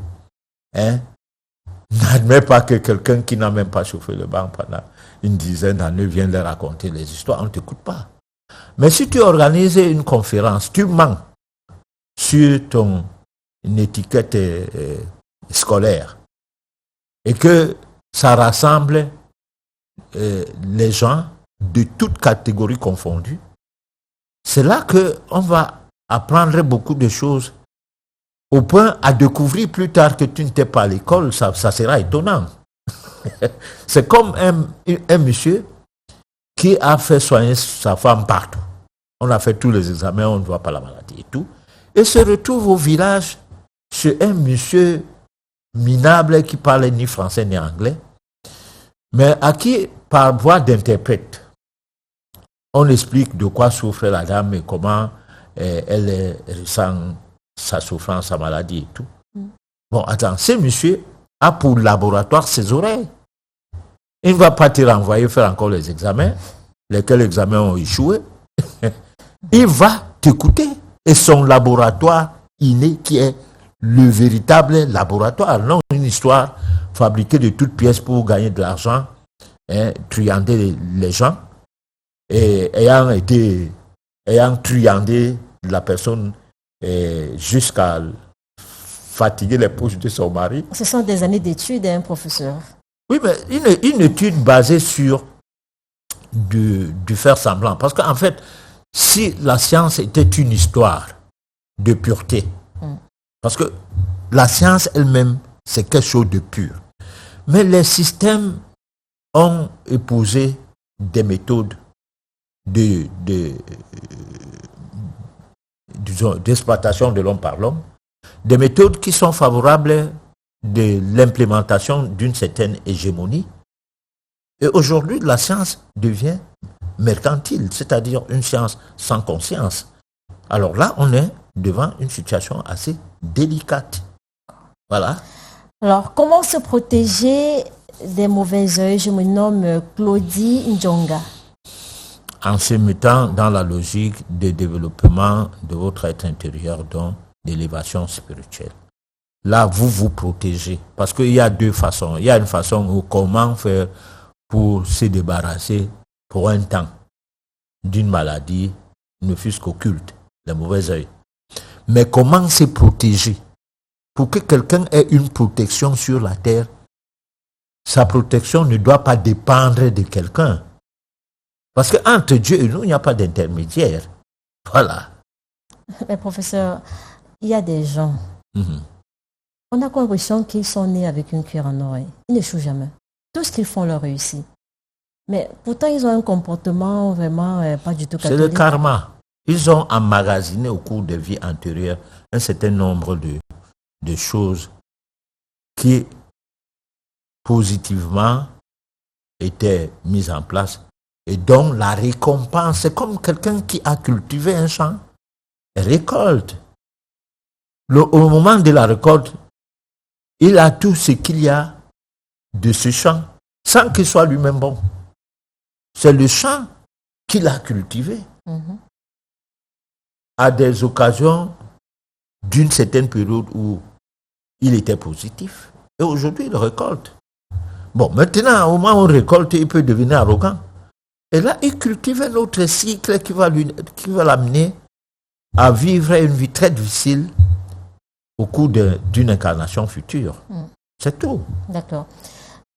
n'admet pas que quelqu'un qui n'a même pas chauffé le banc pendant une dizaine d'années vienne leur raconter les histoires. On ne t'écoute pas. Mais si tu organises une conférence, tu mens sur ton étiquette scolaire et que ça rassemble les gens de toutes catégories confondues, c'est là qu'on va apprendre beaucoup de choses au point à découvrir plus tard que tu n'étais pas à l'école, ça sera étonnant. C'est comme un monsieur qui a fait soigner sa femme partout. On a fait tous les examens, on ne voit pas la maladie et tout. Et se retrouve au village chez un monsieur minable qui parlait ni français ni anglais, mais à qui, par voie d'interprète, on explique de quoi souffre la dame et comment elle ressent sa souffrance, sa maladie et tout. Bon, attends, ce monsieur a pour laboratoire ses oreilles. Il ne va pas te renvoyer faire encore les examens, lesquels examens ont échoué. Il va t'écouter. Et son laboratoire inné qui est le véritable laboratoire, non une histoire fabriquée de toutes pièces pour gagner de l'argent, truander les gens, et ayant truandé la personne jusqu'à fatiguer les poches de son mari. Ce sont des années d'études, professeur. Oui, mais une étude basée sur du faire semblant. Parce qu'en fait, si la science était une histoire de pureté, parce que la science elle-même, c'est quelque chose de pur. Mais les systèmes ont épousé des méthodes d'exploitation de l'homme par l'homme, des méthodes qui sont favorables de l'implémentation d'une certaine hégémonie. Et aujourd'hui, la science devient mercantile, c'est-à-dire une science sans conscience. Alors là, on est devant une situation assez délicate. Voilà. Alors, comment se protéger des mauvais œils? Je me nomme Claudie Ndjonga. En se mettant dans la logique de développement de votre être intérieur, donc d'élévation spirituelle. Là, vous vous protégez. Parce qu'il y a deux façons. Il y a une façon où comment faire pour se débarrasser pour un temps d'une maladie, ne fût-ce qu'occulte, le mauvais œil. Mais comment se protéger? Pour que quelqu'un ait une protection sur la terre, sa protection ne doit pas dépendre de quelqu'un. Parce qu'entre Dieu et nous, il n'y a pas d'intermédiaire. Voilà. Mais professeur, il y a des gens, on a l'impression qu'ils sont nés avec une cuillère en oreille. Ils n'échouent jamais. Tout ce qu'ils font leur réussit. Mais pourtant, ils ont un comportement vraiment pas du tout catholique. C'est le karma. Ils ont emmagasiné au cours des vies antérieures un certain nombre de choses qui, positivement, étaient mises en place. Et donc, la récompense, c'est comme quelqu'un qui a cultivé un champ, récolte. Au moment de la récolte, il a tout ce qu'il y a de ce champ, sans qu'il soit lui-même bon. C'est le champ qu'il a cultivé. À des occasions d'une certaine période où il était positif. Et aujourd'hui, il récolte. Bon, maintenant, au moment où on récolte, il peut devenir arrogant. Et là, il cultive un autre cycle qui va l'amener à vivre une vie très difficile au cours d'une incarnation future. C'est tout. D'accord.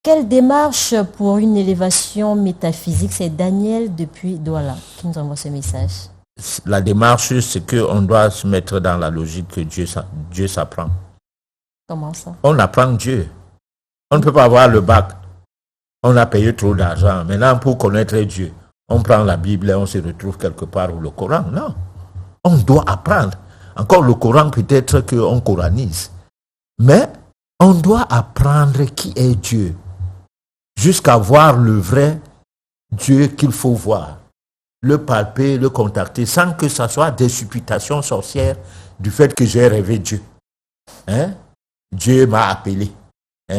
Quelle démarche pour une élévation métaphysique? C'est Daniel depuis Douala qui nous envoie ce message. La démarche, c'est qu'on doit se mettre dans la logique que Dieu s'apprend. Comment ça? On apprend Dieu. On ne peut pas avoir le bac. On a payé trop d'argent. Maintenant, pour connaître Dieu, on prend la Bible et on se retrouve quelque part, ou le Coran. Non. On doit apprendre. Encore le Coran, peut-être qu'on coranise. Mais on doit apprendre qui est Dieu. Jusqu'à voir le vrai Dieu qu'il faut voir. Le palper, le contacter, sans que ce soit des supputations sorcières du fait que j'ai rêvé Dieu. Dieu m'a appelé.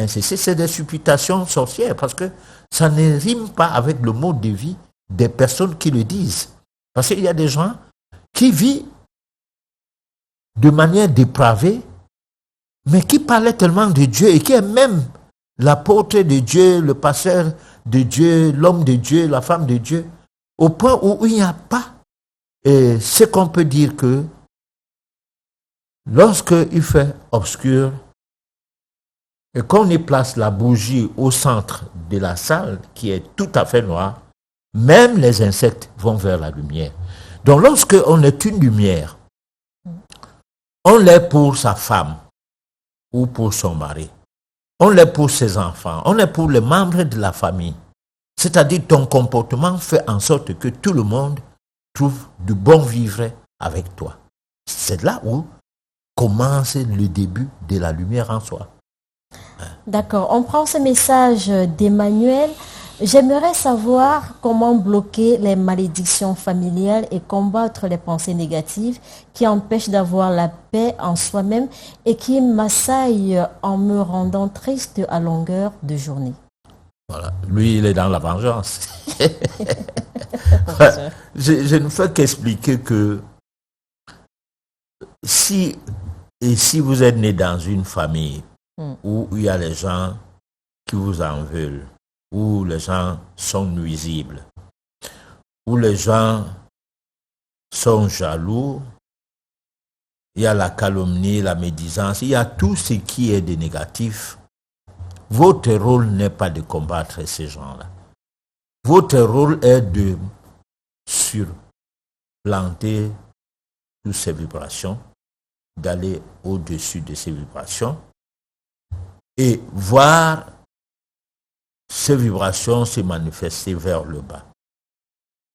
C'est des supputations sorcières parce que ça ne rime pas avec le mode de vie des personnes qui le disent. Parce qu'il y a des gens qui vivent de manière dépravée, mais qui parlaient tellement de Dieu et qui est même l'apôtre de Dieu, le pasteur de Dieu, l'homme de Dieu, la femme de Dieu, au point où il n'y a pas. Et ce qu'on peut dire que lorsqu'il fait obscur et qu'on y place la bougie au centre de la salle qui est tout à fait noire, même les insectes vont vers la lumière. Donc lorsqu'on est une lumière, on l'est pour sa femme ou pour son mari. On l'est pour ses enfants. On l'est pour les membres de la famille. C'est-à-dire ton comportement fait en sorte que tout le monde trouve du bon vivre avec toi. C'est là où commence le début de la lumière en soi. D'accord. On prend ce message d'Emmanuel. J'aimerais savoir comment bloquer les malédictions familiales et combattre les pensées négatives qui empêchent d'avoir la paix en soi-même et qui m'assaillent en me rendant triste à longueur de journée. Voilà. Lui, il est dans la vengeance. Je ne fais qu'expliquer que si vous êtes né dans une famille où il y a les gens qui vous en veulent, où les gens sont nuisibles, où les gens sont jaloux, il y a la calomnie, la médisance, il y a tout ce qui est de négatif. Votre rôle n'est pas de combattre ces gens-là. Votre rôle est de surplanter toutes ces vibrations, d'aller au-dessus de ces vibrations et voir ces vibrations se manifester vers le bas.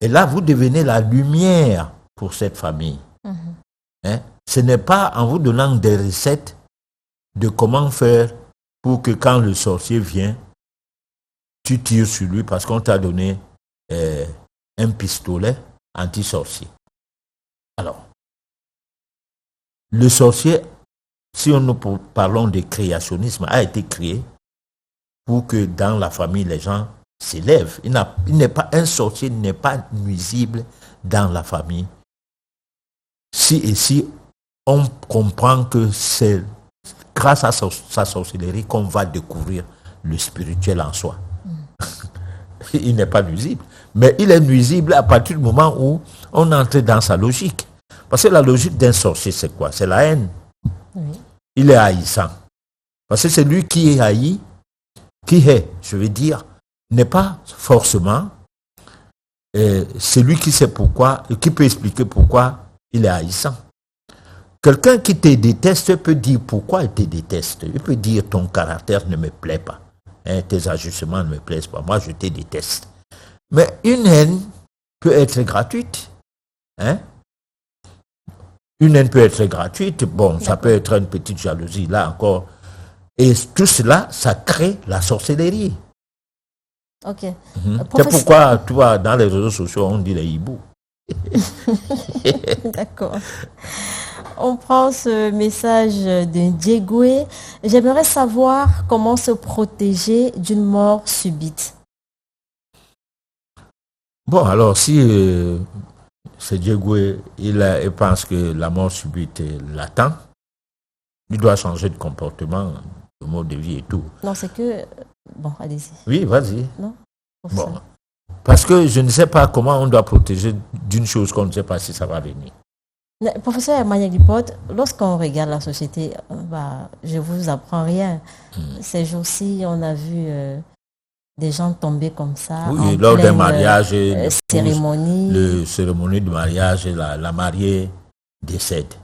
Et là, vous devenez la lumière pour cette famille. Ce n'est pas en vous donnant des recettes de comment faire pour que quand le sorcier vient, tu tires sur lui parce qu'on t'a donné un pistolet anti-sorcier. Alors, le sorcier, si nous parlons de créationnisme, a été créé pour que dans la famille, les gens s'élèvent. Il n'est pas un sorcier, il n'est pas nuisible dans la famille. Si on comprend que c'est grâce à sa sorcellerie qu'on va découvrir le spirituel en soi. Il n'est pas nuisible. Mais il est nuisible à partir du moment où on entre dans sa logique. Parce que la logique d'un sorcier, c'est quoi? C'est la haine. Oui. Il est haïssant. Parce que c'est lui qui est haï, je veux dire, n'est pas forcément celui qui sait pourquoi, qui peut expliquer pourquoi il est haïssant. Quelqu'un qui te déteste peut dire pourquoi il te déteste. Il peut dire ton caractère ne me plaît pas. Tes ajustements ne me plaisent pas. Moi, je te déteste. Mais une haine peut être gratuite. Une haine peut être gratuite. Bon, ça peut être une petite jalousie, là encore. Et tout cela, ça crée la sorcellerie. Ok. C'est pourquoi, tu vois, dans les réseaux sociaux, on dit les hiboux. D'accord. On prend ce message de Djegoué. J'aimerais savoir comment se protéger d'une mort subite. Bon, alors si c'est Djegoué, il pense que la mort subite l'attend, il doit changer de comportement, de mode de vie et tout. Non, c'est que... Bon, allez-y. Oui, vas-y. Non, bon. Ça. Parce que je ne sais pas comment on doit protéger d'une chose qu'on ne sait pas si ça va venir. Professeur Emmanuel Duporte, lorsqu'on regarde la société, je ne vous apprends rien. Ces jours-ci, on a vu des gens tomber comme ça. Oui, lors d'un mariage, cérémonie. Le cérémonie de mariage, la mariée décède.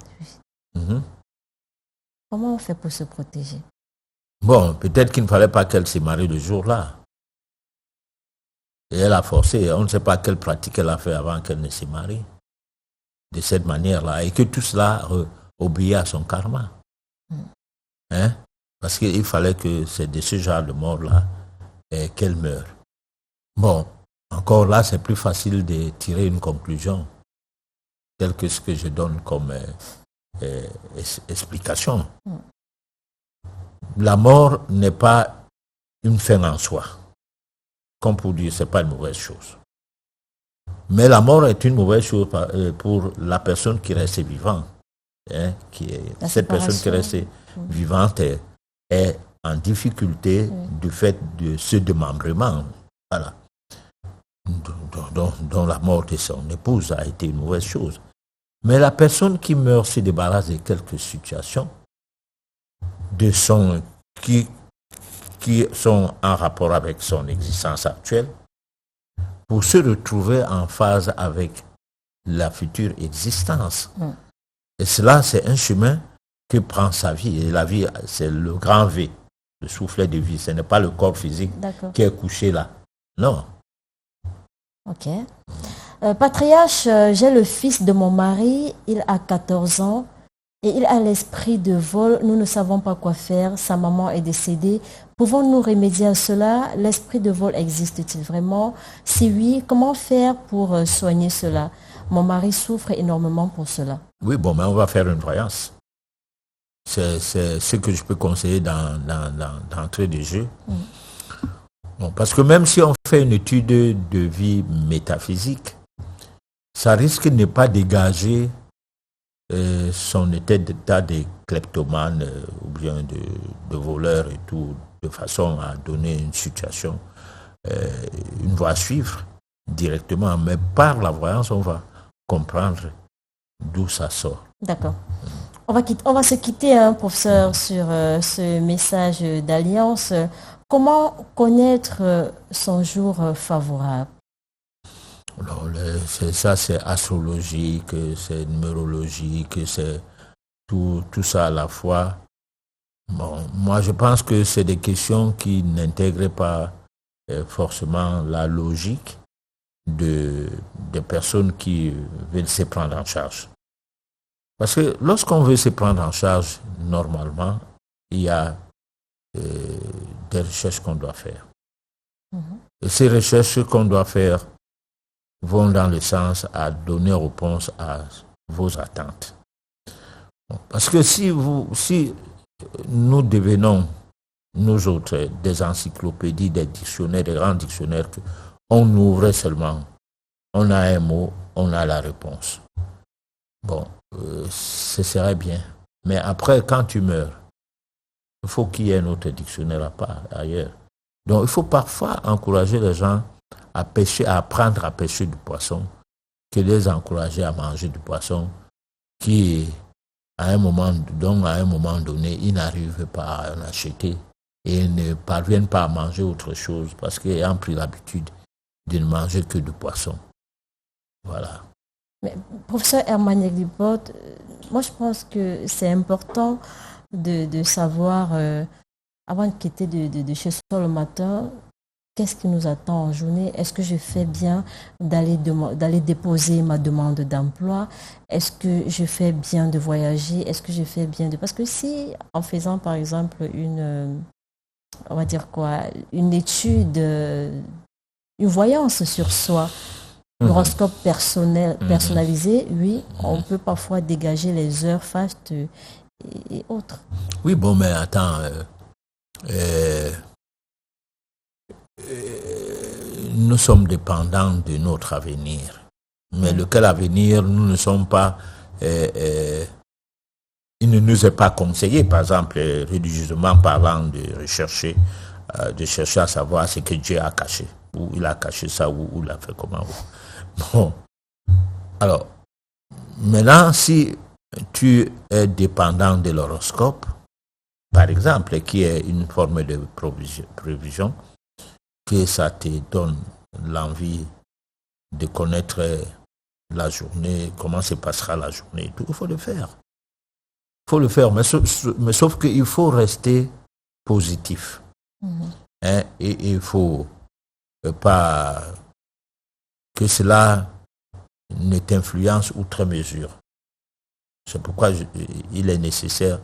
Oui. Comment on fait pour se protéger? Bon, peut-être qu'il ne fallait pas qu'elle se marie le jour-là. Et elle a forcé. On ne sait pas quelle pratique elle a fait avant qu'elle ne se marie. De cette manière-là. Et que tout cela obéit à son karma. Parce qu'il fallait que c'est de ce genre de mort-là qu'elle meure. Bon, encore là, c'est plus facile de tirer une conclusion telle que ce que je donne comme explication. La mort n'est pas une fin en soi. Comme pour dire, ce n'est pas une mauvaise chose. Mais la mort est une mauvaise chose pour la personne qui reste vivante. Cette personne qui reste vivante est en difficulté du fait de ce démembrement, voilà, dont la mort de son épouse a été une mauvaise chose. Mais la personne qui meurt se débarrasse de quelques situations qui sont en rapport avec son existence actuelle pour se retrouver en phase avec la future existence. Et cela, c'est un chemin que prend sa vie. Et la vie, c'est le grand V, le soufflet de vie. Ce n'est pas le corps physique qui est couché là. Non. Ok. Patriarche, j'ai le fils de mon mari, il a 14 ans et il a l'esprit de vol. Nous ne savons pas quoi faire. Sa maman est décédée. Pouvons-nous remédier à cela? L'esprit de vol existe-t-il vraiment? Si oui, comment faire pour soigner cela? Mon mari souffre énormément pour cela. Oui, bon, mais on va faire une voyance. C'est ce que je peux conseiller d'entrée de jeu. Bon, parce que même si on fait une étude de vie métaphysique, ça risque de ne pas dégager son état de kleptomane ou bien de voleur et tout, de façon à donner une situation, une voie à suivre directement. Mais par la voyance, on va comprendre d'où ça sort. D'accord. On va se quitter, professeur, sur ce message d'alliance. Comment connaître son jour favorable? Alors, c'est astrologique, c'est numérologique, c'est tout ça à la fois. Bon, moi, je pense que c'est des questions qui n'intègrent pas forcément la logique des personnes qui veulent se prendre en charge. Parce que lorsqu'on veut se prendre en charge, normalement, il y a des recherches qu'on doit faire. Et ces recherches qu'on doit faire vont dans le sens à donner réponse à vos attentes. Parce que si nous devenons, nous autres, des encyclopédies, des dictionnaires, des grands dictionnaires, on ouvre seulement, on a un mot, on a la réponse. Bon, ce serait bien. Mais après, quand tu meurs, il faut qu'il y ait un autre dictionnaire à part, ailleurs. Donc, il faut parfois encourager les gens à pêcher, à apprendre à pêcher du poisson, que les encourager à manger du poisson qui, à un moment donné, ils n'arrivent pas à en acheter et ils ne parviennent pas à manger autre chose parce qu'ils ont pris l'habitude de ne manger que du poisson. Voilà. Mais, professeur Herman Yaglibot, moi je pense que c'est important de savoir, avant de quitter de chez soi le matin, qu'est-ce qui nous attend en journée? Est-ce que je fais bien d'aller déposer ma demande d'emploi? Est-ce que je fais bien de voyager? Est-ce que je fais bien de... Parce que si, en faisant par exemple une étude, une voyance sur soi, l'horoscope personnalisé, oui, on peut parfois dégager les heures fastes et autres. Oui, bon, mais attends... nous sommes dépendants de notre avenir. Mais lequel avenir, nous ne sommes pas... il ne nous est pas conseillé, par exemple, religieusement parlant, de chercher à savoir ce que Dieu a caché. Où il a caché ça, où il a fait comment. Bon. Alors, maintenant, si tu es dépendant de l'horoscope, par exemple, qui est une forme de prévision, que ça te donne l'envie de connaître la journée, comment se passera la journée et tout, il faut le faire. Il faut le faire, mais sauf qu'il faut rester positif. Et il ne faut pas que cela ne t'influence outre mesure. C'est pourquoi il est nécessaire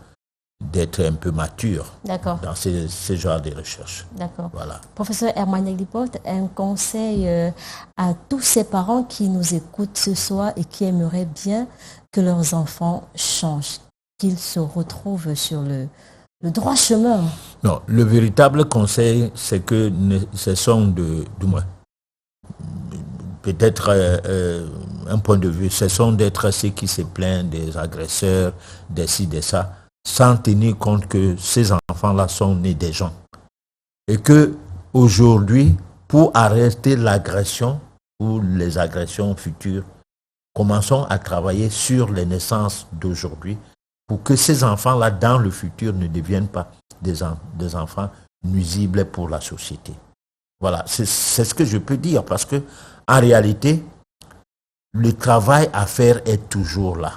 d'être un peu mature dans ce genre de recherche. D'accord. Voilà. Professeur Herman Yaglibot, un conseil à tous ces parents qui nous écoutent ce soir et qui aimeraient bien que leurs enfants changent, qu'ils se retrouvent sur le droit chemin. Non, le véritable conseil, c'est que cessons du moins, peut-être un point de vue, cessons d'être ceux qui se plaignent des agresseurs, des ci, des ça. sans tenir compte que ces enfants-là sont nés des gens. Et que aujourd'hui, pour arrêter l'agression ou les agressions futures, commençons à travailler sur les naissances d'aujourd'hui pour que ces enfants-là, dans le futur, ne deviennent pas des enfants nuisibles pour la société. Voilà, c'est ce que je peux dire, parce que en réalité, le travail à faire est toujours là.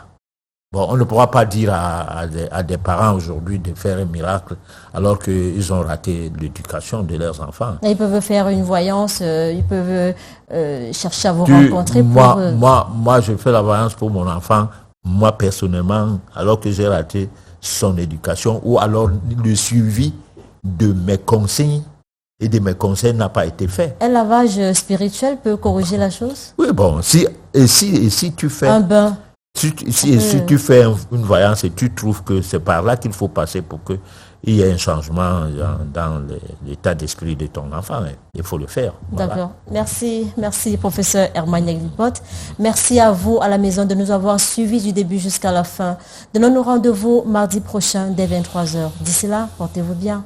Bon, on ne pourra pas dire à des parents aujourd'hui de faire un miracle alors qu'ils ont raté l'éducation de leurs enfants. Ils peuvent faire une voyance, ils peuvent chercher à vous rencontrer. Moi, je fais la voyance pour mon enfant, moi personnellement, alors que j'ai raté son éducation, ou alors le suivi de mes consignes et de mes conseils n'a pas été fait. Un lavage spirituel peut corriger la chose? Oui, bon, si tu fais... Un bain. Si tu fais une voyance et tu trouves que c'est par là qu'il faut passer pour qu'il y ait un changement dans l'état d'esprit de ton enfant, il faut le faire. Voilà. D'accord. Merci professeur Herman Yaglipot. Merci à vous à la maison de nous avoir suivis du début jusqu'à la fin. Donnons-nous rendez-vous mardi prochain dès 23h. D'ici là, portez-vous bien.